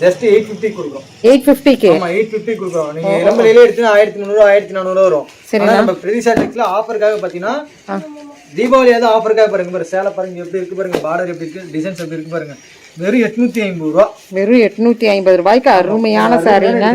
ஜஸ்ட் 850 கொடுக்குறோம். 850 ஆமா 850 கொடுக்குறோம். நீங்க இளம்பலையிலே எடுத்தீங்கன்னா 1300 1400 வரும். சரிண்ணா. நம்ம பிரதிஷா டெக்ஸ்ல ஆஃபருக்காக பாத்தீங்கன்னா தீபாவளி ஏதாவது ஆஃபருக்காக பாருங்க பாருங்க. சேலை பாருங்க எப்படி இருக்கு பாருங்க. பார்டர் எப்படி இருக்கு டிசைன்ஸ் எப்படி இருக்கு பாருங்க. வெறும் 850 ரூபாய். வெறும் 850 ரூபாய்க்கு அருமையான சாரீங்க.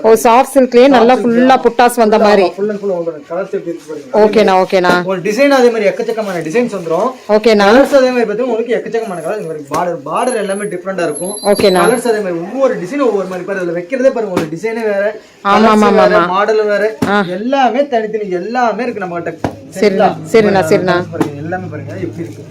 ஓ சாஃப்ட் சில்க்லயே நல்லா ஃபுல்லா புட்டாஸ் வந்த மாதிரி. ஃபுல் அண்ட் ஃபுல் உங்களுக்கு கலர்ஸ் எப்படி இருக்கு பாருங்க. ஓகேனா ஓகேனா. ஒரு டிசைன் அதே மாதிரி எக்கச்சக்கமான டிசைன்ஸ் வந்துரும். ஓகேனா. கலர்ஸ் அதே மாதிரி பாத்தீங்க உங்களுக்கு எக்கச்சக்கமான கலர். உங்களுக்கு பார்டர் எல்லாமே டிஃபரெண்டா இருக்கும். ஓகேனா. கலர்ஸ் அதே மாதிரி ஒவ்வொரு டிசைன் ஒவ்வொரு மாதிரி பாருங்க. அதுல வைக்கிறதே பாருங்க ஒரு டிசைனே வேற. ஆமா ஆமா ஆமா. மாடல் வேற. எல்லாமே தனித்தனி எல்லாமே இருக்கு நம்ம கிட்ட. சரிண்ணா சரிண்ணா சரிண்ணா. எல்லாமே பாருங்க எப்படி இருக்கு.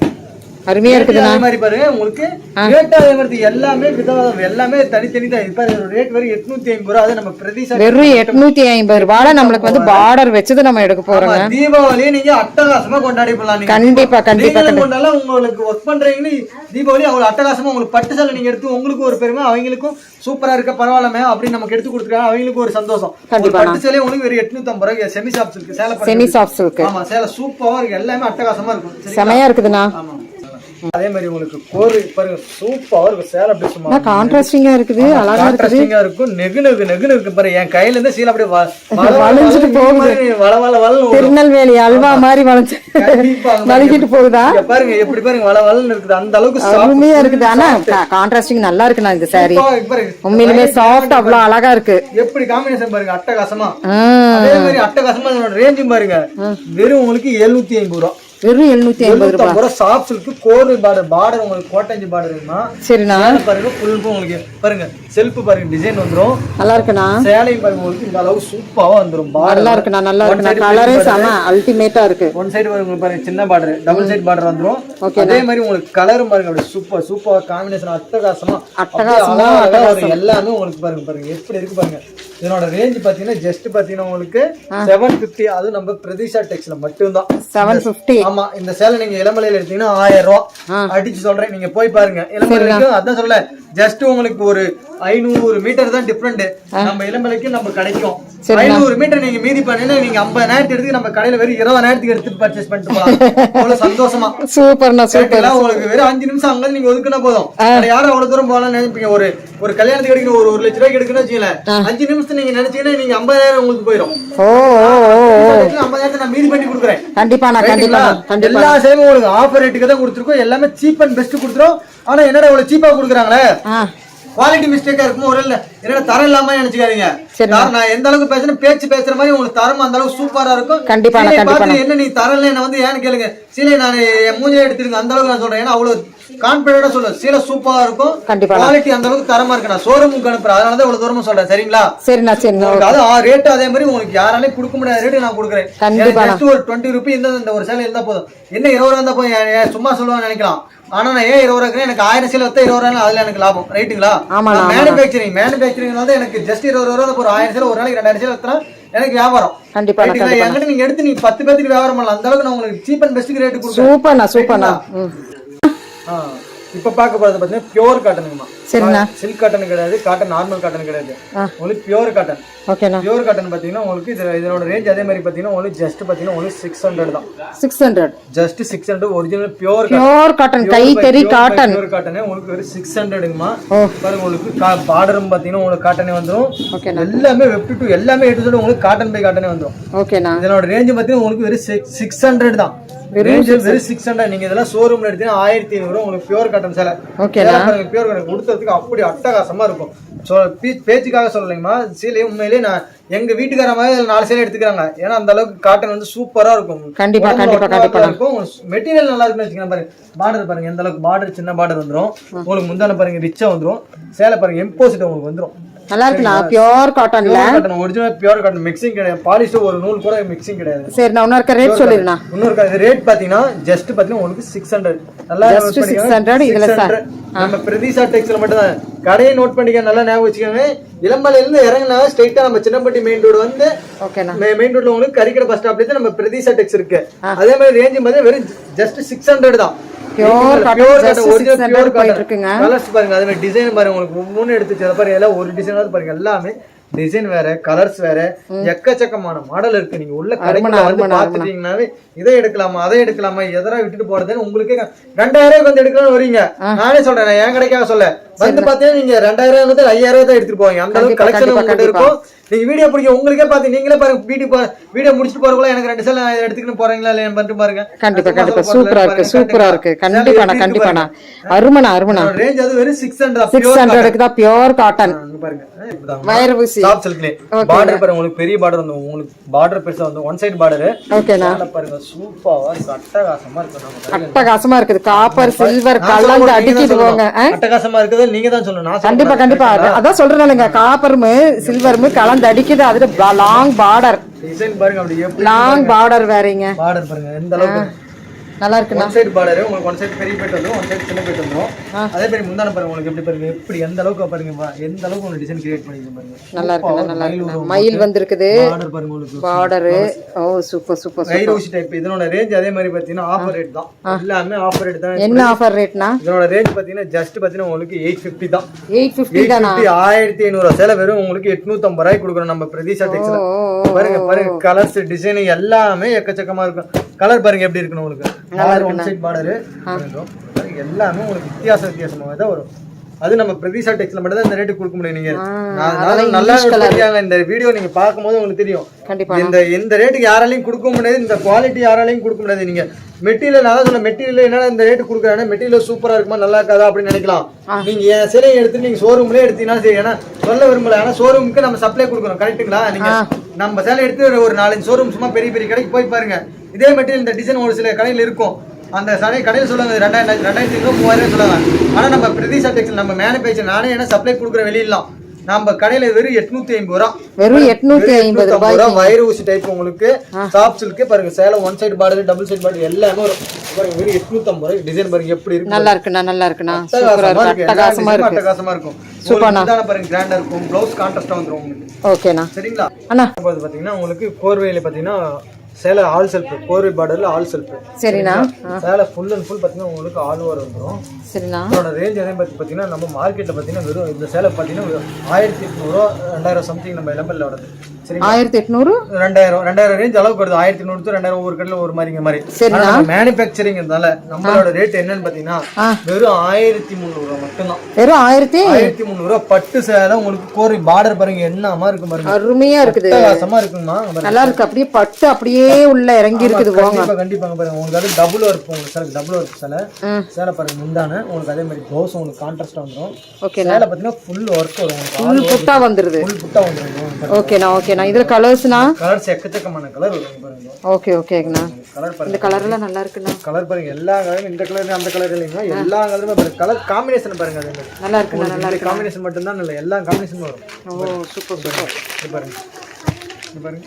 அருமையா இருக்குதுண்ணா. அதே மாதிரி பாருங்க உங்களுக்கு ரேட் அதே மாதிரி எல்லாமே விதம் எல்லாமே தனித்தனி தான். இப்ப ரேட் வெறும் 850 ரூபாய். அது நம்ம பிரதிஷா வெறும் 850 ரூபாய்ல நம்மளுக்கு வந்து பார்டர் வெச்சது நம்ம எடுக்க போறோம். தீபாவளி நீங்க அட்டகாசமா கொண்டாடி போலாம். நீங்க கண்டிப்பா கண்டிப்பா கொண்டாடலாம். உங்களுக்கு ஒர்க் பண்றீங்கன்னு தீபாவளி அவ்வளவு அட்டகாசமா உங்களுக்கு பட்டு சேலை நீங்க எடுத்து உங்களுக்கு ஒரு பெருமை அவங்களுக்கும் சூப்பரா இருக்க பரவாயில்லமே அப்படின்னு நமக்கு எடுத்து கொடுத்துருக்காங்க. அவங்களுக்கு ஒரு சந்தோஷம். பட்டு சேலை உங்களுக்கு வெறும் 850 ரூபாய். செமி சாஃப்ட் சில்க் சேலை. Semi soft silk. ஆமா சேலை சூப்பரா இருக்கு. எல்லாமே அட்டகாசமா இருக்கும். செமையா இருக்குதுண்ணா. ஆமா அதே மாதிரி உங்களுக்கு கோர் பாருங்க சூப்பரா இருக்கு. சேலை அப்படி சும்மா கான்ட்ராஸ்டிங்கா இருக்குது. அழகா இருக்குது. கான்ட்ராஸ்டிங்கா இருக்கும். நெகு இருக்கு பாருங்க. என் கையில இருந்து சீலை அப்படியே வளைஞ்சிட்டு போகுது. வள திருநெல்வேலி அல்வா மாதிரி வளைஞ்சிட்டு போகுதா பாருங்க. எப்படி பாருங்க வளன்னு இருக்குது. அந்த அளவுக்கு அருமையா இருக்குது. ஆனா கான்ட்ராஸ்டிங் நல்லா இருக்குண்ணா இந்த சாரி. உண்மையிலுமே சாஃப்ட் அவ்வளவு அழகா இருக்கு. எப்படி காம்பினேஷன் பாருங்க அட்டகாசமா. அதே மாதிரி அட்டகாசமா ரேஞ்சும் பாருங்க. வெறும் உங்களுக்கு 750 ரூபாய். வெறும் 750 ரூபாய். சாஃப்ட் சில்க் கோர் பார்டர் உங்களுக்கு கோட்டஞ்சி பார்டர் இருக்குமா. சரிண்ணா. பாருங்க ஃபுல் உங்களுக்கு பாருங்க செல்ஃப் பாருங்க டிசைன் வந்துரும். நல்லா இருக்குண்ணா. சேலை பாருங்க உங்களுக்கு இந்த அளவு சூப்பரா வந்துரும். நல்லா இருக்குண்ணா நல்லா இருக்குண்ணா. கலரே செம அல்டிமேட்டா இருக்கு. ஒன் சைடு பாருங்க சின்ன பார்டர் டபுள் சைடு பார்டர் வந்துரும். அதே மாதிரி உங்களுக்கு கலரும் பாருங்க அப்படி சூப்பர் காம்பினேஷன் அட்டகாசமா எல்லாமே உங்களுக்கு பாருங்க எப்படி இருக்கு பாருங்க. இதனோட ரேஞ்ச் பாத்தீங்கன்னா ஜஸ்ட் பாத்தீங்கன்னா உங்களுக்கு 750. அது நம்ம பிரதிஷா டெக்ஸ்ல மட்டும் தான் 750. ஆமா இந்த சேலை நீங்க இளமலையில எடுத்தீங்கன்னா 1000 ரூபாய் அடிச்சு சொல்றேன். நீங்க போய் பாருங்க இளமலைக்கு. அதான் சொல்ல ஜஸ்ட் உங்களுக்கு ஒரு 500 மீட்டர் தான் டிஃபரெண்ட் நம்ம இளம்பலைக்கு நம்ம கிடைக்கும் 500 மீட்டர் நீங்க மீதி பண்ணீங்கன்னா நீங்க 50,000 எடுத்து நம்ம கடையில வெறும் 20,000 எடுத்து பர்ச்சேஸ் பண்ணிட்டு போலாம் அவ்வளவு சந்தோஷமா சூப்பர்ண்ணா சூப்பர் உங்களுக்கு வெறும் 5 நிமிஷம் அங்க நீங்க ஒதுக்குனா போதும் யாரும் அவ்வளவு தூரம் போகலாம்னு நினைப்பீங்க ஒரு கல்யாணத்துக்கு எடுக்கணும் ஒரு 1 லட்ச ரூபாய்க்கு எடுக்கணும்னு வச்சுக்கல 5 நிமிஷம் நீங்க நினைச்சீங்கன்னா நீங்க 50,000 உங்களுக்கு போயிடும் 50,000 நான் மீதி பண்ணி கொடுக்குறேன் எல்லா சேவையும் உங்களுக்கு ஆஃபர் ரேட்டுக்கு தான் கொடுத்துருக்கோம் எல்லாமே சீப் அண்ட் பெஸ்ட் கொடுத்துரும் ஆனா என்னடா இவ்வளவு சீப்பா கொடுக்குறாங்களே குவாலிட்டி மிஸ்டேக்கா இருக்கும் ஒரு என்னடா தரம் இல்லாம நினைச்சுக்காதீங்க நான் எந்த அளவுக்கு பேசுறேன் பேசுற மாதிரி உங்களுக்கு தரம் அந்த அளவுக்கு சூப்பரா இருக்கும் கண்டிப்பா என்ன நீ தரல என்ன வந்து ஏன்னு கேளுங்க சீலை நான் என் மூஞ்சில எடுத்துருங்க அந்த அளவுக்கு நான் சொல்றேன் ஏன்னா அவ்வளவு கான்பிடண்டா சொல்லுவேன் சீலை சூப்பரா இருக்கும் குவாலிட்டி அந்த அளவுக்கு தரமா இருக்கு நான் ஷோரூமுக்கு அனுப்புறேன் அதனாலதான் இவ்வளவு தூரமா சொல்றேன் சரிங்களா அது ரேட் அதே மாதிரி உங்களுக்கு யாராலையும் கொடுக்க முடியாத ரேட்டு நான் கொடுக்குறேன் ஒரு 20 ரூபி இந்த ஒரு சேலை இருந்தா போதும் என்ன 20 ரூபா இருந்தா போதும் சும்மா சொல்லுவான்னு நினைக்கலாம் ஆனா நான் ஏன் 20 ரூபாய்க்கு எனக்கு 1000 சேலை வித்தா 20 ரூபாய் அதுல எனக்கு லாபம் ரைட்டுங்களா மேனுபேக்சரிங் வந்து எனக்கு ஜஸ்ட் 20 ரூபா ஒரு 1000 சேலை ஒரு நாளைக்கு 2000 சேலை வித்தா எனக்கு வியாபாரம் என்கிட்ட நீங்க எடுத்து நீங்க 10 பேருக்கு வியாபாரம் பண்ணலாம் அந்த அளவுக்கு நான் உங்களுக்கு சீப் அண்ட் பெஸ்ட் ரேட் கொடுக்குறேன் சூப்பர்ண்ணா இப்ப பாக்க போறது பாத்தீங்கன்னா பியூர் காட்டனுங்கம்மா சரிண்ணா சில்க் காட்டன் கிடையாது காட்டன் நார்மல் காட்டன் கிடையாது உங்களுக்கு பியூர் காட்டன் ஓகேண்ணா பியூர் காட்டன் பாத்தீங்கன்னா உங்களுக்கு இதோட ரேஞ்ச் அதே மாதிரி பாத்தீங்கன்னா உங்களுக்கு ஜஸ்ட் பாத்தீங்கன்னா உங்களுக்கு 600 தான் 600 ஜஸ்ட் 600 ஒரிஜினல் பியூர் காட்டன் கைத்தறி காட்டன் பியூர் காட்டன் உங்களுக்கு ஒரு 600ங்கம்மா பாருங்க உங்களுக்கு பார்டரும் பாத்தீங்கன்னா உங்களுக்கு காட்டனே வந்துரும் எல்லாமே வெப் டு எல்லாமே எடுத்து உங்களுக்கு காட்டன் பை காட்டனே வந்துரும் ஓகேண்ணா இதோட ரேஞ்ச் பாத்தீங்கன்னா உங்களுக்கு வெறும் 600 தான் ரேஞ்ச் வெறும் 600 நீங்க இதெல்லாம் ஷோரூம்ல எடுத்தீங்கன்னா 1500 உங்களுக்கு பியூர் காட்டன் சேலை பியூர் காட்டன் கொடுத்ததுக்கு அப்படி அட்டகாசமா இருக்கும் பேச்சுக்காக சொல்லலைங்கம்மா சீலை உண்மையிலேயே நான் எங்க வீட்டுக்கார மாதிரி 4 சேலை எடுத்துக்கிறாங்க ஏன்னா அந்த அளவுக்கு காட்டன் வந்து சூப்பரா இருக்கும் கண்டிப்பா இருக்கும் மெட்டீரியல் நல்லா இருக்குன்னு வச்சுக்கோங்க பாருங்க பார்டர் பாருங்க எந்த அளவுக்கு பார்டர் சின்ன பார்டர் வந்துரும் உங்களுக்கு முந்தான பாருங்க ரிச்சா வந்துரும் சேலை பாருங்க எம்போசிட் உங்களுக்கு வந்துரும் நல்லா இருக்குண்ணா பியூர் காட்டன்ல ஒரிஜினல் பியூர் காட்டன் மிக்சிங் கிடையாது பாலிஷ் ஒரு நூல் கூட மிக்சிங் கிடையாது சரி நான் இன்னொரு ரேட் சொல்லிருந்தா இன்னொரு ரேட் பாத்தீங்கன்னா ஜஸ்ட் பாத்தீங்கன்னா உங்களுக்கு 600 நல்லா ஜஸ்ட் 600 இதுல சார் நம்ம பிரதீஷா டெக்ஸ்டைல் மட்டும் தான் கடையை நோட் பண்ணிக்க நல்லா ஞாபகம் வச்சுக்கோங்க இளம்பலையில இருந்து இறங்கினா ஸ்ட்ரைட்டா நம்ம சின்னப்பட்டி மெயின் ரோடு வந்து மெயின் ரோட்ல உங்களுக்கு கரிக்கடை பஸ் ஸ்டாப்ல இருந்து நம்ம பிரதீஷா டெக்ஸ் இருக்கு அதே மாதிரி ரேஞ்ச் பாத்தீங்கன்னா வெறும் ஜஸ்ட் 600 தான் கலர்ஸ் பாருங்க அதே மாதிரி டிசைன் பாருங்க உங்களுக்கு ஒவ்வொன்னு எடுத்து பாருங்க எல்லாம் ஒரு டிசைன் பாருங்க எல்லாமே டிசைன் வேற கலர்ஸ் வேற எக்கச்சக்கமான மாடல் இருக்கு நீங்க உள்ள கடைக்குள்ள வந்து பாத்துட்டீங்கன்னாவே இதை எடுக்கலாமா அதை எடுக்கலாமா எதனா விட்டுட்டு போறதுன்னு உங்களுக்கே 2000 வந்து எடுக்கலாம்னு வரீங்க நானே சொல்றேன் நான் என் கடைக்காக சொல்ல வந்து பாத்தீங்கன்னா நீங்க 2000 வந்து 5000 தான் எடுத்துட்டு போவீங்க அந்த அளவுக்கு கலெக்ஷன் உங்ககிட்ட இருக்கும் நீங்க வீடியோ பிடிக்கும் உங்களுக்கே பாத்து நீங்களே பாருங்க வீடியோ முடிச்சுட்டு போறதுக்குள்ள எனக்கு 2 சேலை எடுத்துக்கிட்டு போறீங்களா இல்லையான்னு பண்ணிட்டு பாருங்க கண்டிப்பா சூப்பரா இருக்கு கண்டிப்பா அருமனா ரேஞ்ச் அது வெறும் 600 தான் பியூர் காட்டன் பாருங்க வைரபூசி டாப் சில்க்ல பார்டர் பாருங்க உங்களுக்கு பெரிய பார்டர் வந்து உங்களுக்கு பார்டர் பெருசா வந்து ஒன் சைடு பார்டர் ஓகேனா பாருங்க சூப்பரா அட்டகாசமா இருக்கு அட்டகாசமா இருக்குது காப்பர் சில்வர் கலந்து அடிச்சிட்டு போங்க அட்டகாசமா இருக்குது நீங்க தான் சொல்லணும் கண்டிப்பா அதான் சொல்றேன்லங்க காப்பரும் சில்வரும் கலந்து அடிக்குது அதுல லாங் பார்டர் டிசைன் பாருங்க அப்படியே லாங் பார்டர் வேறீங்க பார்டர் பாருங்க எந்த அளவுக்கு நல்லா இருக்கு ஒன் சைடு பார்டர் உங்களுக்கு ஒன் சைடு பெரிய பேட் வந்துரும் ஒன் சைடு சின்ன பேட் வந்துரும் அதே மாதிரி முந்தான பாருங்க உங்களுக்கு எப்படி பாருங்க எப்படி எந்த அளவுக்கு பாருங்க எந்த அளவுக்கு உங்களுக்கு டிசைன் கிரியேட் பண்ணிருக்கீங்க பாருங்க நல்லா இருக்கு மயில் வந்திருக்குது பார்டர் பாருங்க உங்களுக்கு பார்டர் ஓ சூப்பர் கைரோசி டைப் இதனோட ரேஞ்ச் அதே மாதிரி பாத்தீங்கன்னா ஆஃபர் ரேட் தான் எல்லாமே ஆஃபர் ரேட் தான் என்ன ஆஃபர் ரேட்னா இதனோட ரேஞ்ச் பாத்தீங்கன்னா ஜஸ்ட் பாத்தீங்கன்னா உங்களுக்கு 850 தான் 850 தானா 1500 சேலை வெறும் உங்களுக்கு 850 ரூபாய்க்கு கொடுக்குறோம் நம்ம பிரதீஷா டெக்ஸ்ல பாருங்க கலர்ஸ் டிசைன் எல்லாமே எக்கச்சக்கமா இருக்கும் கலர் பாருங்க எப்படி இருக்குன்னு உங்களுக்கு ஒன் சைடு பார்டர் எல்லாமே உங்களுக்கு வித்தியாசமா தான் வரும் அது நம்ம பிரதீஷா டெக்ஸ்ல மட்டும் தான் இந்த ரேட்டு கொடுக்க முடியும் நீங்க நல்லா இந்த வீடியோ நீங்க பாக்கும்போது உங்களுக்கு தெரியும் இந்த ரேட்டுக்கு யாராலையும் கொடுக்க முடியாது இந்த குவாலிட்டி யாராலையும் கொடுக்க முடியாது நீங்க மெட்டீரியல் நான் சொல்ல மெட்டீரியல் என்ன இந்த ரேட்டு கொடுக்குறாங்க மெட்டீரியல் சூப்பரா இருக்குமா நல்லா இருக்காதா அப்படின்னு நினைக்கலாம் நீங்க என் சிலையை எடுத்து நீங்க ஷோரூம்லயே எடுத்தீங்கன்னா சரி ஏன்னா சொல்ல விரும்பல ஆனா ஷோரூமுக்கு நம்ம சப்ளை கொடுக்கணும் கரெக்டுங்களா நீங்க நம்ம சேலை எடுத்து ஒரு 4 ஷோரூம் சும்மா பெரிய கடைக்கு போய் பாருங்க இதே மெட்டீரியல் இந்த டிசைன் ஒரு சில கடையில் இருக்கும் அந்த கடையில் சொல்லுவாங்க 2000 3000 சொல்லுவாங்க ஆனா நம்ம பிரதீஷா டெக்ஸ்டைல் நம்ம மேனுஃபேக்சர் நானே என்ன சப்ளை கொடுக்குற வெளியிடலாம் நம்ம கடையில வெறும் 850 ரூபா வெறும் 850 ரூபாய் வயிறு ஊசி டைப் உங்களுக்கு சாஃப்ட் சில்க் பாருங்க சேலை one side border double side border எல்லாமே வரும் பாருங்க வெறும் 850 ரூபாய் டிசைன் பாருங்க எப்படி இருக்கு நல்லா இருக்குண்ணா சூப்பரா இருக்கு அட்டகாசமா இருக்கும் சூப்பர்ண்ணா பாருங்க கிராண்டா இருக்கும் ப்ளவுஸ் கான்ட்ராஸ்டா வந்துரும் உங்களுக்கு ஓகேண்ணா சரிங்களா அண்ணா பாத்தீங்கன்னா உங்களுக்கு கோர்வையில பாத்தீங்கன்னா சேலை ஆல் செல்ஃப் கோர்வை பார்டர்ல ஆல் செல்ஃப். சரிண்ணா. சேலை ஃபுல் அண்ட் ஃபுல் பாத்தீங்கன்னா உங்களுக்கு ஆல் ஓவர் வந்துரும். சரிண்ணா. இதோட ரேஞ்ச் அதே பாத்தீங்கன்னா நம்ம மார்க்கெட்ல பாத்தீங்கன்னா வெறும் இந்த சேலை பாத்தீங்கன்னா 1800 2000 சம்திங் நம்ம லெவல்ல வருது. சரி 1800 2000 ரேஞ்ச் அளவுக்கு வருது. 1800 to 2000 ஒவ்வொரு கடையில ஒரு மாதிரிங்க மாதிரி. சரிண்ணா. மேனுஃபேக்சரிங்கிறதால நம்மளோட ரேட் என்னன்னு பாத்தீங்கன்னா வெறும் 1300 மட்டும் தான். வெறும் 1300 பட்டு சேலை உங்களுக்கு கோரி பார்டர் பாருங்க என்னமா இருக்கு பாருங்க. அருமையா இருக்குது. அட்டகாசமா இருக்குமா. நல்லா இருக்கு. அப்படியே பட்டு அப்படியே உள்ள இறங்கி இருக்குது. கண்டிப்பாங்க பாருங்க. உங்களுக்கு அது டபுள் ஒர்க் உங்களுக்கு சேலை டபுள் ஒர்க் சேலை பாருங்க முந்தான உங்களுக்கு அதே மாதிரி ப்ளவுஸ் உங்களுக்கு கான்ட்ராஸ்ட் வந்துரும். ஓகே. சேலை பாத்தீங்கன்னா ஃபுல் ஒர்க் வரும். ஃபுல் புட்டா வந்துருது. ஃபுல் புட்டா வந்துரும். ஓகேண்ணா. ஓகேண்ணா. இதுல கலர்ஸ்னா கலர்ஸ் எக்கச்சக்கமான கலர் வரும் பாருங்க. ஓகே ஓகேங்கண்ணா. கலர் பாருங்க. இந்த கலர் எல்லாம் நல்லா இருக்குண்ணா. கலர் பாருங்க எல்லா கலரும் இந்த கலர் அந்த கலர் இல்லைங்க எல்லா கலருமே பாருங்க. கலர் காம்பினேஷன் பாருங்க அதே மாதிரி நல்லா இருக்குண்ணா. நல்லா இருக்கு. காம்பினேஷன் மட்டும் தான் இல்ல எல்லா காம்பினேஷனும் வரும். ஓ சூப்பர் சூப்பர். இது பாருங்க. இது பாருங்க.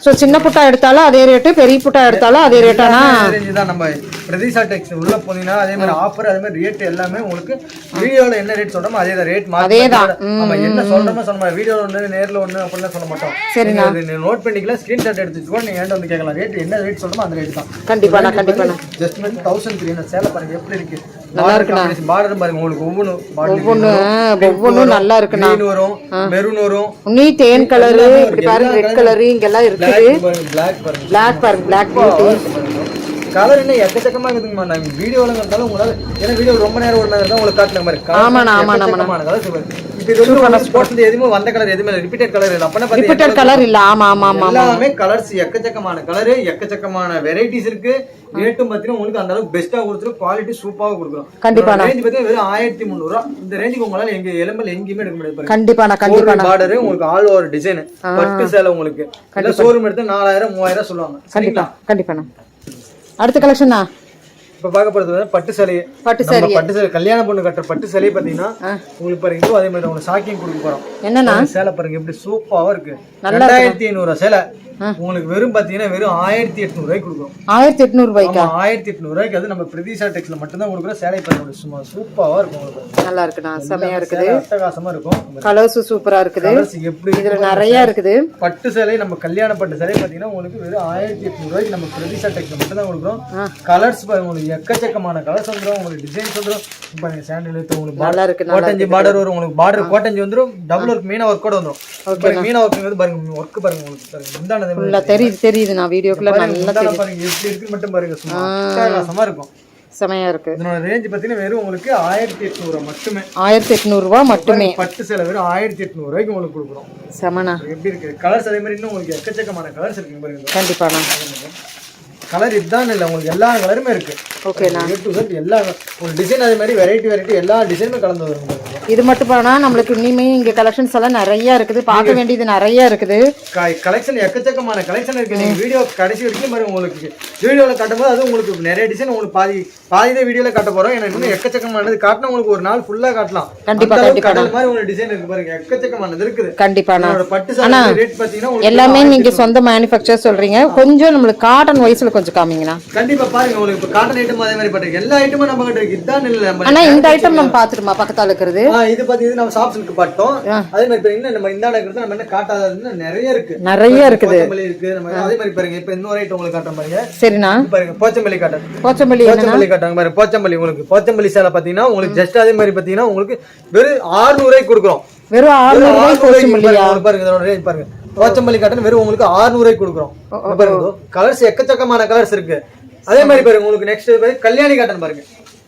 சோ சின்ன புட்டா எடுத்தாலும் அதே ரேட், பெரிய புட்டா எடுத்தாலும் அதே ரேட்டானா? ரேஞ்ச் தான். நம்ம பிரதிஷா டெக்ஸ் உள்ள போனீங்கன்னா அதே மாதிரி ஆஃபர் அதே மாதிரி ரேட் எல்லாமே உங்களுக்கு வீடியோல என்ன ரேட் சொல்றோமோ அதே தான் ரேட் அதேதான். நம்ம என்ன சொல்றோமோ சொன்ன மாதிரி வீடியோல ஒண்ணு நேர்ல ஒண்ணு அப்படிலாம் சொல்ல மாட்டோம். சரிண்ணா. நீங்க நோட் பண்ணிக்கலாம். ஸ்கிரீன்ஷாட் எடுத்துட்டு கூட நீங்க என்கிட்ட வந்து கேட்கலாம். ரேட் என்ன ரேட் சொல்றோமோ அந்த ரேட் தான். கண்டிப்பாண்ணா. கண்டிப்பாண்ணா. ஜஸ்ட் 1300 சேலை பாருங்க எப்படி இருக்கு. நல்லா இருக்குண்ணா. பார்டர் பாருங்க உங்களுக்கு ஒவ்வொன்னும் நல்லா இருக்குண்ணா. கிரீன் வரும், மெரூன் வரும், நீ தேன் கலர், இப்படி பாருங்க ரெட் கலர் இங்க எல்லாம் இருக்குது. பிளாக் பாருங்க. பிளாக் பாருங்க. பிளாக் பியூட்டி கலர் என்ன எக்கச்சக்கமா இருக்குதுங்கம்மா. நான் வீடியோல இருந்தாலும் உங்களால ஏன்னா வீடியோ ரொம்ப நேரம் ஒரு நேரம் தான் உங்களுக்கு காட்டுன மாதிரி. ஆமாண்ணா. ஆமாண்ணா. கலர் இப்போ இது வந்து ஸ்போர்ட்ஸ்ல எதுவுமே வந்த கலர் எதுவுமே ரிப்பீட்டட் கலர் இல்ல. அப்பனா ரிப்பீட்டட் கலர் இல்ல. ஆமா ஆமா ஆமா. எல்லாமே கலர்ஸ் எக்கச்சக்கமான கலர் எக்கச்சக்கமான வெரைட்டிஸ் இருக்கு. ரேட்டும் பாத்தீங்கன்னா உங்களுக்கு அந்த அளவுக்கு பெஸ்டா கொடுத்துரும். குவாலிட்டி சூப்பரா கொடுக்குறோம். கண்டிப்பா. ரேஞ்ச் பாத்தீங்கன்னா வெறும் 1300. இந்த ரேஞ்சுக்கு உங்களால எங்க எலும்பல் எங்கேயுமே எடுக்க முடியாது. கண்டிப்பாண்ணா. கண்டிப்பா. பார்டர் உங்களுக்கு ஆல் ஓவர் டிசைன் பட்டு சேலை உங்களுக்கு ஷோரூம் எடுத்து 4000 3000 சொல்லுவாங்க. கண்டிப்பா. கண்டிப்பாண்ணா. அடுத்த கலெக்ஷனா இப்ப பார்க்க போறது பட்டு சேலை. பட்டு சேலை கல்யாண பொண்ணு கட்டுற பட்டு சேலை பாத்தீங்கன்னா உங்களுக்கு பாருங்க இதோ அதே மாதிரி உங்களுக்கு ஷாக்கிங் கொடுக்க போறோம். என்னன்னா சேலை பாருங்க எப்படி சூப்பரா இருக்கு. 2500 சேலை உங்களுக்கு வெறும் பாத்தீங்கன்னா வெறும் 1800 ரூபாய்க்கு கொடுக்கும். 1800 ரூபாய்க்கு 1800 ரூபாய்க்கு அது நம்ம பிரதிஷா டெக்ஸ்ல மட்டும் தான் கொடுக்குற சேலை பாருங்க. சும்மா சூப்பரா இருக்கும். உங்களுக்கு நல்லா இருக்குண்ணா. செமையா இருக்குது. அட்டகாசமா இருக்கும். கலர்ஸ் சூப்பரா இருக்குது. கலர்ஸ் எப்படி இதுல நிறைய இருக்குது. பட்டு சேலை நம்ம கல்யாண பட்டு சேலை பாத்தீங்கன்னா உங்களுக்கு வெறும் 1800 ரூபாய்க்கு நம்ம பிரதிஷா டெக்ஸ்ல மட்டும் தான் கொடுக்குறோம். கலர்ஸ் பாருங்க உங்களுக்கு எக்கச்சக்கமான கலர்ஸ் வந்துரும். உங்களுக்கு டிசைன்ஸ் வந்துரும். பாருங்க சாண்டில் எடுத்து உங்களுக்கு நல்லா இருக்கு. கோட்டஞ்சி பார்டர் வரும். உங்களுக்கு பார்டர் கோட்டஞ்சி வந்துரும். டபுள் ஒர்க் மீனா ஒர்க் கூட வந்துரும். பாருங்க மீனா ஒர்க் பாருங்க ஒர்க் பாருங்க உங்களுக்கு பாருங்க முந்தான ஃபுல்லா தெரியுது நான் வீடியோக்குள்ள நல்லா தெரியுது. பாருங்க எப்படி இருக்கு மட்டும் பாருங்க. சும்மா அட்டகாசமா இருக்கும். செமையா இருக்கு. இதோட ரேஞ்ச் பாத்தீங்கன்னா வெறும் உங்களுக்கு 1800 மட்டுமே. 1800 ரூபாய் மட்டுமே. பட்டு சேலை வெறும் 1800 ரூபாய்க்கு உங்களுக்கு கொடுக்குறோம். செமனா எப்படி இருக்கு. கலர்ஸ் அதே மாதிரி இன்னும் உங்களுக்கு எக்கச்சக்கமான கலர்ஸ் இருக்கு பாருங்க. கண்டிப்பா கலர் இதுதான் இல்ல உங்களுக்கு எல்லா கலருமே இருக்கு. ஓகேண்ணா. எல்லா ஒரு டிசைன் அதே மாதிரி வெரைட்டி எல்லா டிசைனுமே கலந்து வரும். இது மட்டும் பண்ணா நம்மளுக்கு இனிமே இங்க கலெக்ஷன்ஸ் எல்லாம் நிறைய இருக்குது. பார்க்க வேண்டியது நிறைய இருக்குது. கலெக்ஷன் எக்கச்சக்கமான கலெக்ஷன் இருக்கு. நீங்க வீடியோ கடைசி வரைக்கும் பாருங்க. உங்களுக்கு வீடியோல காட்டும்போது அது உங்களுக்கு நிறைய டிசைன் உங்களுக்கு பாதிதான் வீடியோல காட்ட போறோம். ஏன்னா இன்னும் எக்கச்சக்கமானது காட்டினா உங்களுக்கு ஒரு நாள் ஃபுல்லா காட்டலாம். கண்டிப்பா கடல் மாதிரி ஒரு டிசைன் இருக்கு பாருங்க. எக்கச்சக்கமானது இருக்குது. கண்டிப்பா பட்டு சேலை ரேட் பாத்தீங்கன்னா எல்லாமே நீங்க சொந்த மேனுஃபேக்சர் சொல்றீங்க. கொஞ்சம் நம்மளுக்கு காட்டன் வைஸ்ல கொஞ்சம் காமிங்கண்ணா. கண்டிப்பா பாருங்க. உங்களுக்கு இப்ப காட்டன் ஐட்டம் அதே மாதிரி பாருங்க. எல்லா ஐட்டமும் நம்ம கிட்ட இருக்கு. இதான் இல்ல. ஆனா இந்த ஐட்டம் நம்ம பாத்துட்டோமா பக்கத்தால இருக்கிறது. இது பாத்தீங்கன்னா நம்ம சாஃப்ட் சில்க் பட்டோம். அதே மாதிரி இப்ப இன்னும் நம்ம இந்தால இருக்கிறது நம்ம என்ன காட்டாதது நிறைய இருக்கு. நிறைய இருக்குது. போச்சம்பள்ளி இருக்கு. நம்ம அதே மாதிரி பாருங்க. இப்ப இன்னொரு ஐட்டம் உங்களுக்கு காட்டுறேன் பாருங்க. சரிண்ணா. பாருங்க போச்சம்பள்ளி காட்டன். போச்சம்பள்ளி காட்டுறாங்க பாருங்க. போச்சம்பள்ளி உங்களுக்கு போச்சம்பள்ளி சேலை பாத்தீங்கன்னா உங்களுக்கு ஜஸ்ட் அதே மாதிரி பாத்தீங்கன்னா உங்களுக்கு வெறும் 600 ரூபாய்க்கு கொடுக்குறோம். வெறும் 600 ரூபாய்க்கு போச்சம்பள்ளியா பாருங்க. இதோட ரேட் பாருங்க. போச்சம்பள்ளி காட்டன் வெறும் உங்களுக்கு 600 ரூபாய்க்கு கொடுக்குறோம். பாருங்க கலர்ஸ் எக்கச்சக்கமான கலர்ஸ் இருக்கு. அதே மாதிரி பாருங்க உங்களுக்கு நெக்ஸ்ட் கல்யாணி காட்டன் பாருங்க.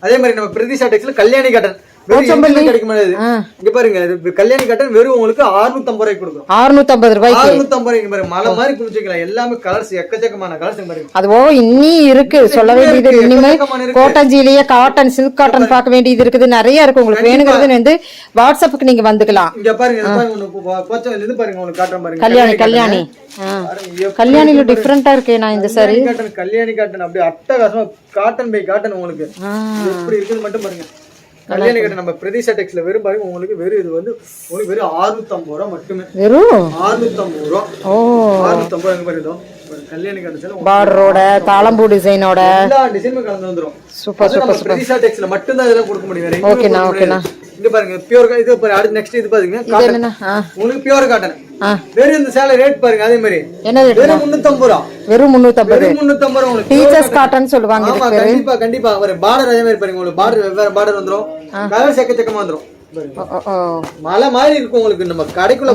அதே மாதிரி நம்ம பிரதிஷா டெக்ஸ்ல கல்யாணி காட்டன் கிடைக்க முடியாது. இங்க பாருங்க கல்யாணி காட்டன் வெறும் உங்களுக்கு 650 ரூபாய்க்கு கொடுக்கும். 650 ரூபாய்க்கு 650 ரூபாய்க்கு பாருங்க. மலை மாதிரி குடிச்சுக்கலாம். எல்லாமே கலர்ஸ் எக்கச்சக்கமான கலர்ஸ் பாருங்க. அதுவோ இன்னி இருக்கு சொல்ல வேண்டியது. இனிமே கோட்டஞ்சிலேயே காட்டன் சில்க் காட்டன் பார்க்க வேண்டியது இருக்குது. நிறைய இருக்கு. உங்களுக்கு வேணுங்கிறது வந்து வாட்ஸ்அப்புக்கு நீங்க வந்துக்கலாம். இங்க பாருங்க இது பாருங்க உங்களுக்கு காட்டுறேன் பாருங்க. கல்யாணி கல்யாணில டிஃபரெண்டா இருக்கு. நான் இந்த சாரி கல்யாணி காட்டன் அப்படியே அட்டகாசமா காட்டன் பை காட்டன் உங்களுக்கு எப்படி இருக்குன்னு மட்டும் பாருங்க. கல்யாணி காட்டன் நம்ம பிரதிஷா டெக்ஸ்ல வெறும் பாருங்க. உங்களுக்கு வெறும் இது வந்து உங்களுக்கு வெறும் 650 ரூபாய் மட்டுமே. வெறும் 650 ரூபாய். ஓ 650 ரூபாய் பாருங்க. கல்யாணி காட்டன் பார்டரோட தாளம்பூ டிசைனோட எல்லா டிசைனுமே கலந்து வந்துரும். Super super. பிரதிஷா டெக்ஸ்ல மட்டும் தான் இதெல்லாம் கொடுக்க முடியும். ஓகேண்ணா. இங்க பாருங்க பியூர் இது பாருங்க. அடுத்து நெக்ஸ்ட் இது பாத்தீங்கன்னா காட்டன். உங்களுக்கு பியூர் காட்டன். வெறும் இந்த சேலை ரேட் பாருங்க அதே மாதிரி என்ன ரேட்? வெறும் 350 ரூபா. வெறும் 350. வெறும் 350 ரூபா உங்களுக்கு. டீச்சர்ஸ் காட்டன் சொல்லுவாங்க. ஆமா கண்டிப்பா கண்டிப்பா. ஒரு பார்டர் அதே மாதிரி பாருங்க. உங்களுக்கு பார்டர் வெவ்வேறு பார்டர் வந்துரும். கலர் செக்கச்சக்கமா வந்துரும். மலை மாதிரி இருக்கும் உங்களுக்கு. நம்ம கடைக்குள்ள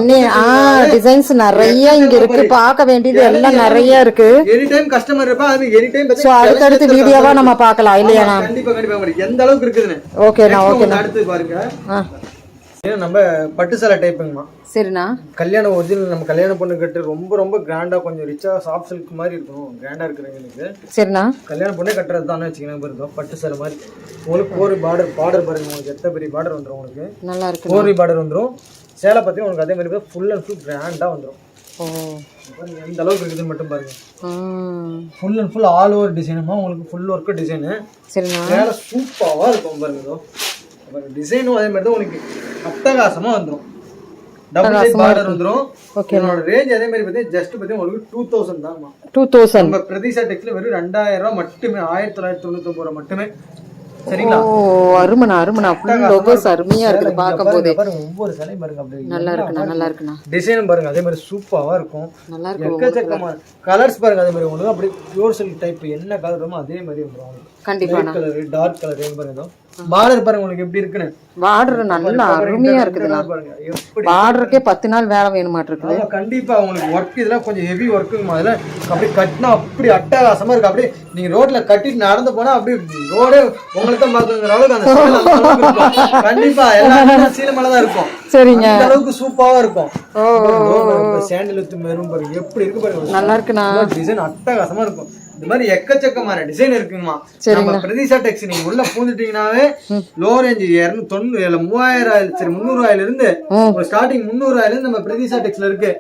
டிசைன்ஸ் நிறைய இங்க இருக்கு. பார்க்க வேண்டியது எல்லாம் நிறைய இருக்கு. எனி டைம் கஸ்டமர் இருப்பா. அது எனி டைம் சோ அடுத்து வீடியோவா நம்ம பார்க்கலாம் இல்லையா? கண்டிப்பா கண்டிப்பா. எந்த அளவுக்கு இருக்குதுன்னு. ஓகேண்ணா ஓகேண்ணா. அடுத்து பாருங்க நம்ம பட்டு சேலை டைப்புங்கம்மா. சரிண்ணா. கல்யாணம் ஒரிஜினல் நம்ம கல்யாண பொண்ணு கட்டு ரொம்ப ரொம்ப கிராண்டா கொஞ்சம் ரிச்சா சாஃப்ட் சில்க் மாதிரி இருக்கும். கிராண்டா இருக்கிறவங்களுக்கு சரிண்ணா கல்யாண பொண்ணே கட்டுறது தான் வச்சுக்கலாம். பாருங்க பட்டு சேலை மாதிரி உங்களுக்கு கோரி பார்டர் பாருங்க. உங்களுக்கு எத்தனை பெரிய பார்டர் வந்துடும். உங்களுக்கு நல்லா இருக்கு. கோரி பார்டர் வந்துடும். சேலை பார்த்தீங்கன்னா உங்களுக்கு அதே மாதிரி ஃபுல் அண்ட் ஃபுல் கிராண்டா வந்துடும். எந்த அளவுக்கு இருக்குதுன்னு மட்டும் பாருங்க. Full and full all over டிசைனுமா. உங்களுக்கு ஃபுல் ஒர்க்கு டிசைனு. சரிண்ணா. சேலை சூப்பராக இருக்கும் பாருங்க. டிசைனும் அதே மாதிரி தான் உங்களுக்கு அட்டகாசமா வந்துடும். டபுள் சைடு பார்டர் வந்துரும். என்னோட ரேஞ்ச் அதே மாதிரி பார்த்தீங்கன்னா ஜஸ்ட் பார்த்தீங்கன்னா உங்களுக்கு 2000 தான்மா. 2000. நம்ம பிரதிஷா டெக்ஸ்ல வெறும் 2000 ரூபாய் மட்டுமே. 1999 ரூபாய் மட்டுமே. சரிங்களா? ஓ அருமனா ஃபுல் லோகோஸ் அருமையா இருக்கு பாக்கும்போது. பாருங்க ஒவ்வொரு சேலையும் பாருங்க அப்படியே நல்லா இருக்குண்ணா. டிசைனும் பாருங்க அதே மாதிரி சூப்பரா இருக்கும். நல்லா இருக்கு. எக்கச்சக்கமா கலர்ஸ் பாருங்க அதே மாதிரி உங்களுக்கு அப்படியே பியூர் சில்க் டைப் என்ன கலர் வருமோ அதே மாதிரி வந்துரும். கண்டிப்பா கலர் டார்க் கலர் பாருங்க. பார்டர் பாருங்க உங்களுக்கு எப்படி இருக்குன்னு. பார்டர் நல்லா அருமையா இருக்குதுண்ணா. பார்டருக்கே 10 நாள் வேலை வேணுமாட்டு இருக்குது. கண்டிப்பா உங்களுக்கு ஒர்க் இதெல்லாம் கொஞ்சம் ஹெவி ஒர்க்குங்க. அதுல அப்படியே கட்டினா அப்படி அட்டகாசமா இருக்கு. அப்படியே நீங்க ரோட்ல கட்டிட்டு நடந்து போனா அப்படியே ரோடே உங்களுக்கு தான் பாக்குங்கிற அளவுக்கு அந்த கண்டிப்பா எல்லாமே சீலமலை தான் இருக்கும். சரிங்க. அந்த அளவுக்கு சூப்பரா இருக்கும். சாண்டல் வித் மெரூன் பாருங்க எப்படி இருக்கு பாருங்க. நல்லா இருக்குண்ணா. டிசைன் அட்டகாசமா இருக்கும். இந்த மாதிரி எக்கச்சக்கமான டிசைன் இருக்குங்கம்மா. நம்ம பிரதிஷா டெக்ஸ் நீங்க உள்ள பூந்துட்டீங்கன்னாவே லோ ரேஞ்ச் 3000 சரி 300 ரூபாயில இருந்து ஸ்டார்டிங் 300 ரூபாயில இருந்து நம்ம பிரதிஷா டெக்ஸ்ல இருக்கு.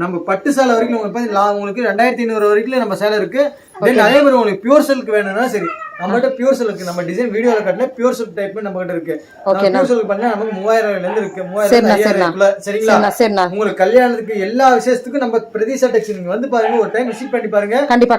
நம்ம பட்டு சேலை வரைக்கும் உங்களுக்கு 2500 வரைக்கும் நம்ம சேலை இருக்கு. அதே மாதிரி உங்களுக்கு பியூர் சில்க் வேணும்னா சரி நம்மகிட்ட பியூர் சில்க் நம்ம டிசைன் வீடியோல கட்டல பியூர் சில்க் டைப் நம்ம கிட்ட இருக்கு. பியூர் சில்க் பண்ணா நமக்கு 3000 ரூபாயில இருந்து இருக்கு. 3000 சரிங்களா? உங்களுக்கு கல்யாணத்துக்கு எல்லா விசேஷத்துக்கும் நம்ம பிரதிஷா டெக்ஸ் நீங்க வந்து பாருங்க. ஒரு டைம் விசிட் பண்ணி பாருங்க. கண்டிப்பா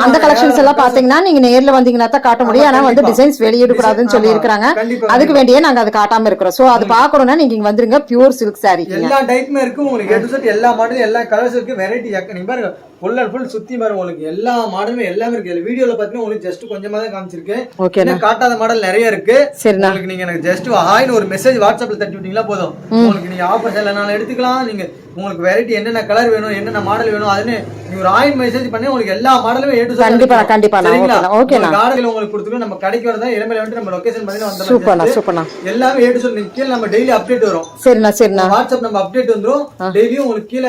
அந்த கலெக்ஷன்ஸ் எல்லாம் பாத்தீங்கன்னா நீங்க நேர்ல வந்தீங்கன்னா தான் காட்ட முடியும். ஆனா வந்து டிசைன்ஸ் வெளியிட கூடாதுன்னு சொல்லி இருக்காங்க. அதுக்கு வேண்டியே நாங்க அதை காட்டாம இருக்கிறோம். சோ அது பாக்கணும்னா நீங்க இங்க வந்துருங்க. பியூர் சில்க் சாரி எல்லா டைப்புமே இருக்கு. உங்களுக்கு ஏ டு செட் எல்லா மாடலும் எல்லா கலர்ஸ் இருக்கு. வெரைட்டி நீங்க பாருங்க ஃபுல் அண்ட் ஃபுல் சுத்தி பாருங்க. உங்களுக்கு எல்லா மாடலுமே எல்லாமே இருக்கு. வீடியோல பாத்தீங்கன்னா உங்களுக்கு ஜஸ்ட் கொஞ்சமா தான் காமிச்சிருக்கேன். காட்டாத மாடல் நிறைய இருக்கு. உங்களுக்கு நீங்க எனக்கு ஜஸ்ட் ஹாய்னு ஒரு மெசேஜ் வாட்ஸ்அப்ல தட்டி விட்டீங்களா போதும். உங்களுக்கு நீங்க ஆஃபர் எல்லாம் எடுத்துக்கலாம். நீங்க உங்களுக்கு வெரைட்டி என்னென்ன கலர் வேணும் என்னென்ன மாடல் வேணும் அதுன்னு நீங்க ஒரு ஆயின் மெசேஜ் பண்ணி உங்களுக்கு எல்லா மாடலுமே ஏ டு செட் கண்டிப்பா கார்டுல உங்களுக்கு கொடுத்துட்டு நம்ம கடைக்கு வரதா இளமையில வந்து நம்ம லொகேஷன் பண்ணி வந்துடலாம். எல்லாமே ஏ டு செட் நீங்க கீழ நம்ம டெய்லி அப்டேட் வரும். சரிண்ணா. வாட்ஸ்அப் நம்ம அப்டேட் வந்துரும். டெய்லியும் உங்களுக்கு கீழ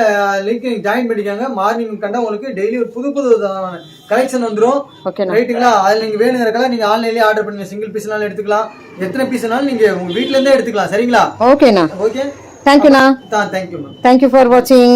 லிங்க் நீங்க ஜாயின் பண்ணிக்கங்க. மார்னிங் கண்டா உங்களுக்கு டெய்லி ஒரு புது கலெக்ஷன் வந்துரும். ரைட்டுங்களா? அதுல நீங்க வேணுங்கிற கலர் நீங்க ஆன்லைன்லயே ஆர்டர் பண்ணுங்க. சிங்கிள் பீஸ்னாலும் எடுத்துக்கலாம். எத்தனை பீஸ்னாலும் நீங்க உங்க வீட்ல இருந்தே எடுத்துக்கலாம். சரிங்களா? ஓகேண்ணா. Okay. Thank you, na. Thank you, ma'am. Thank you for watching.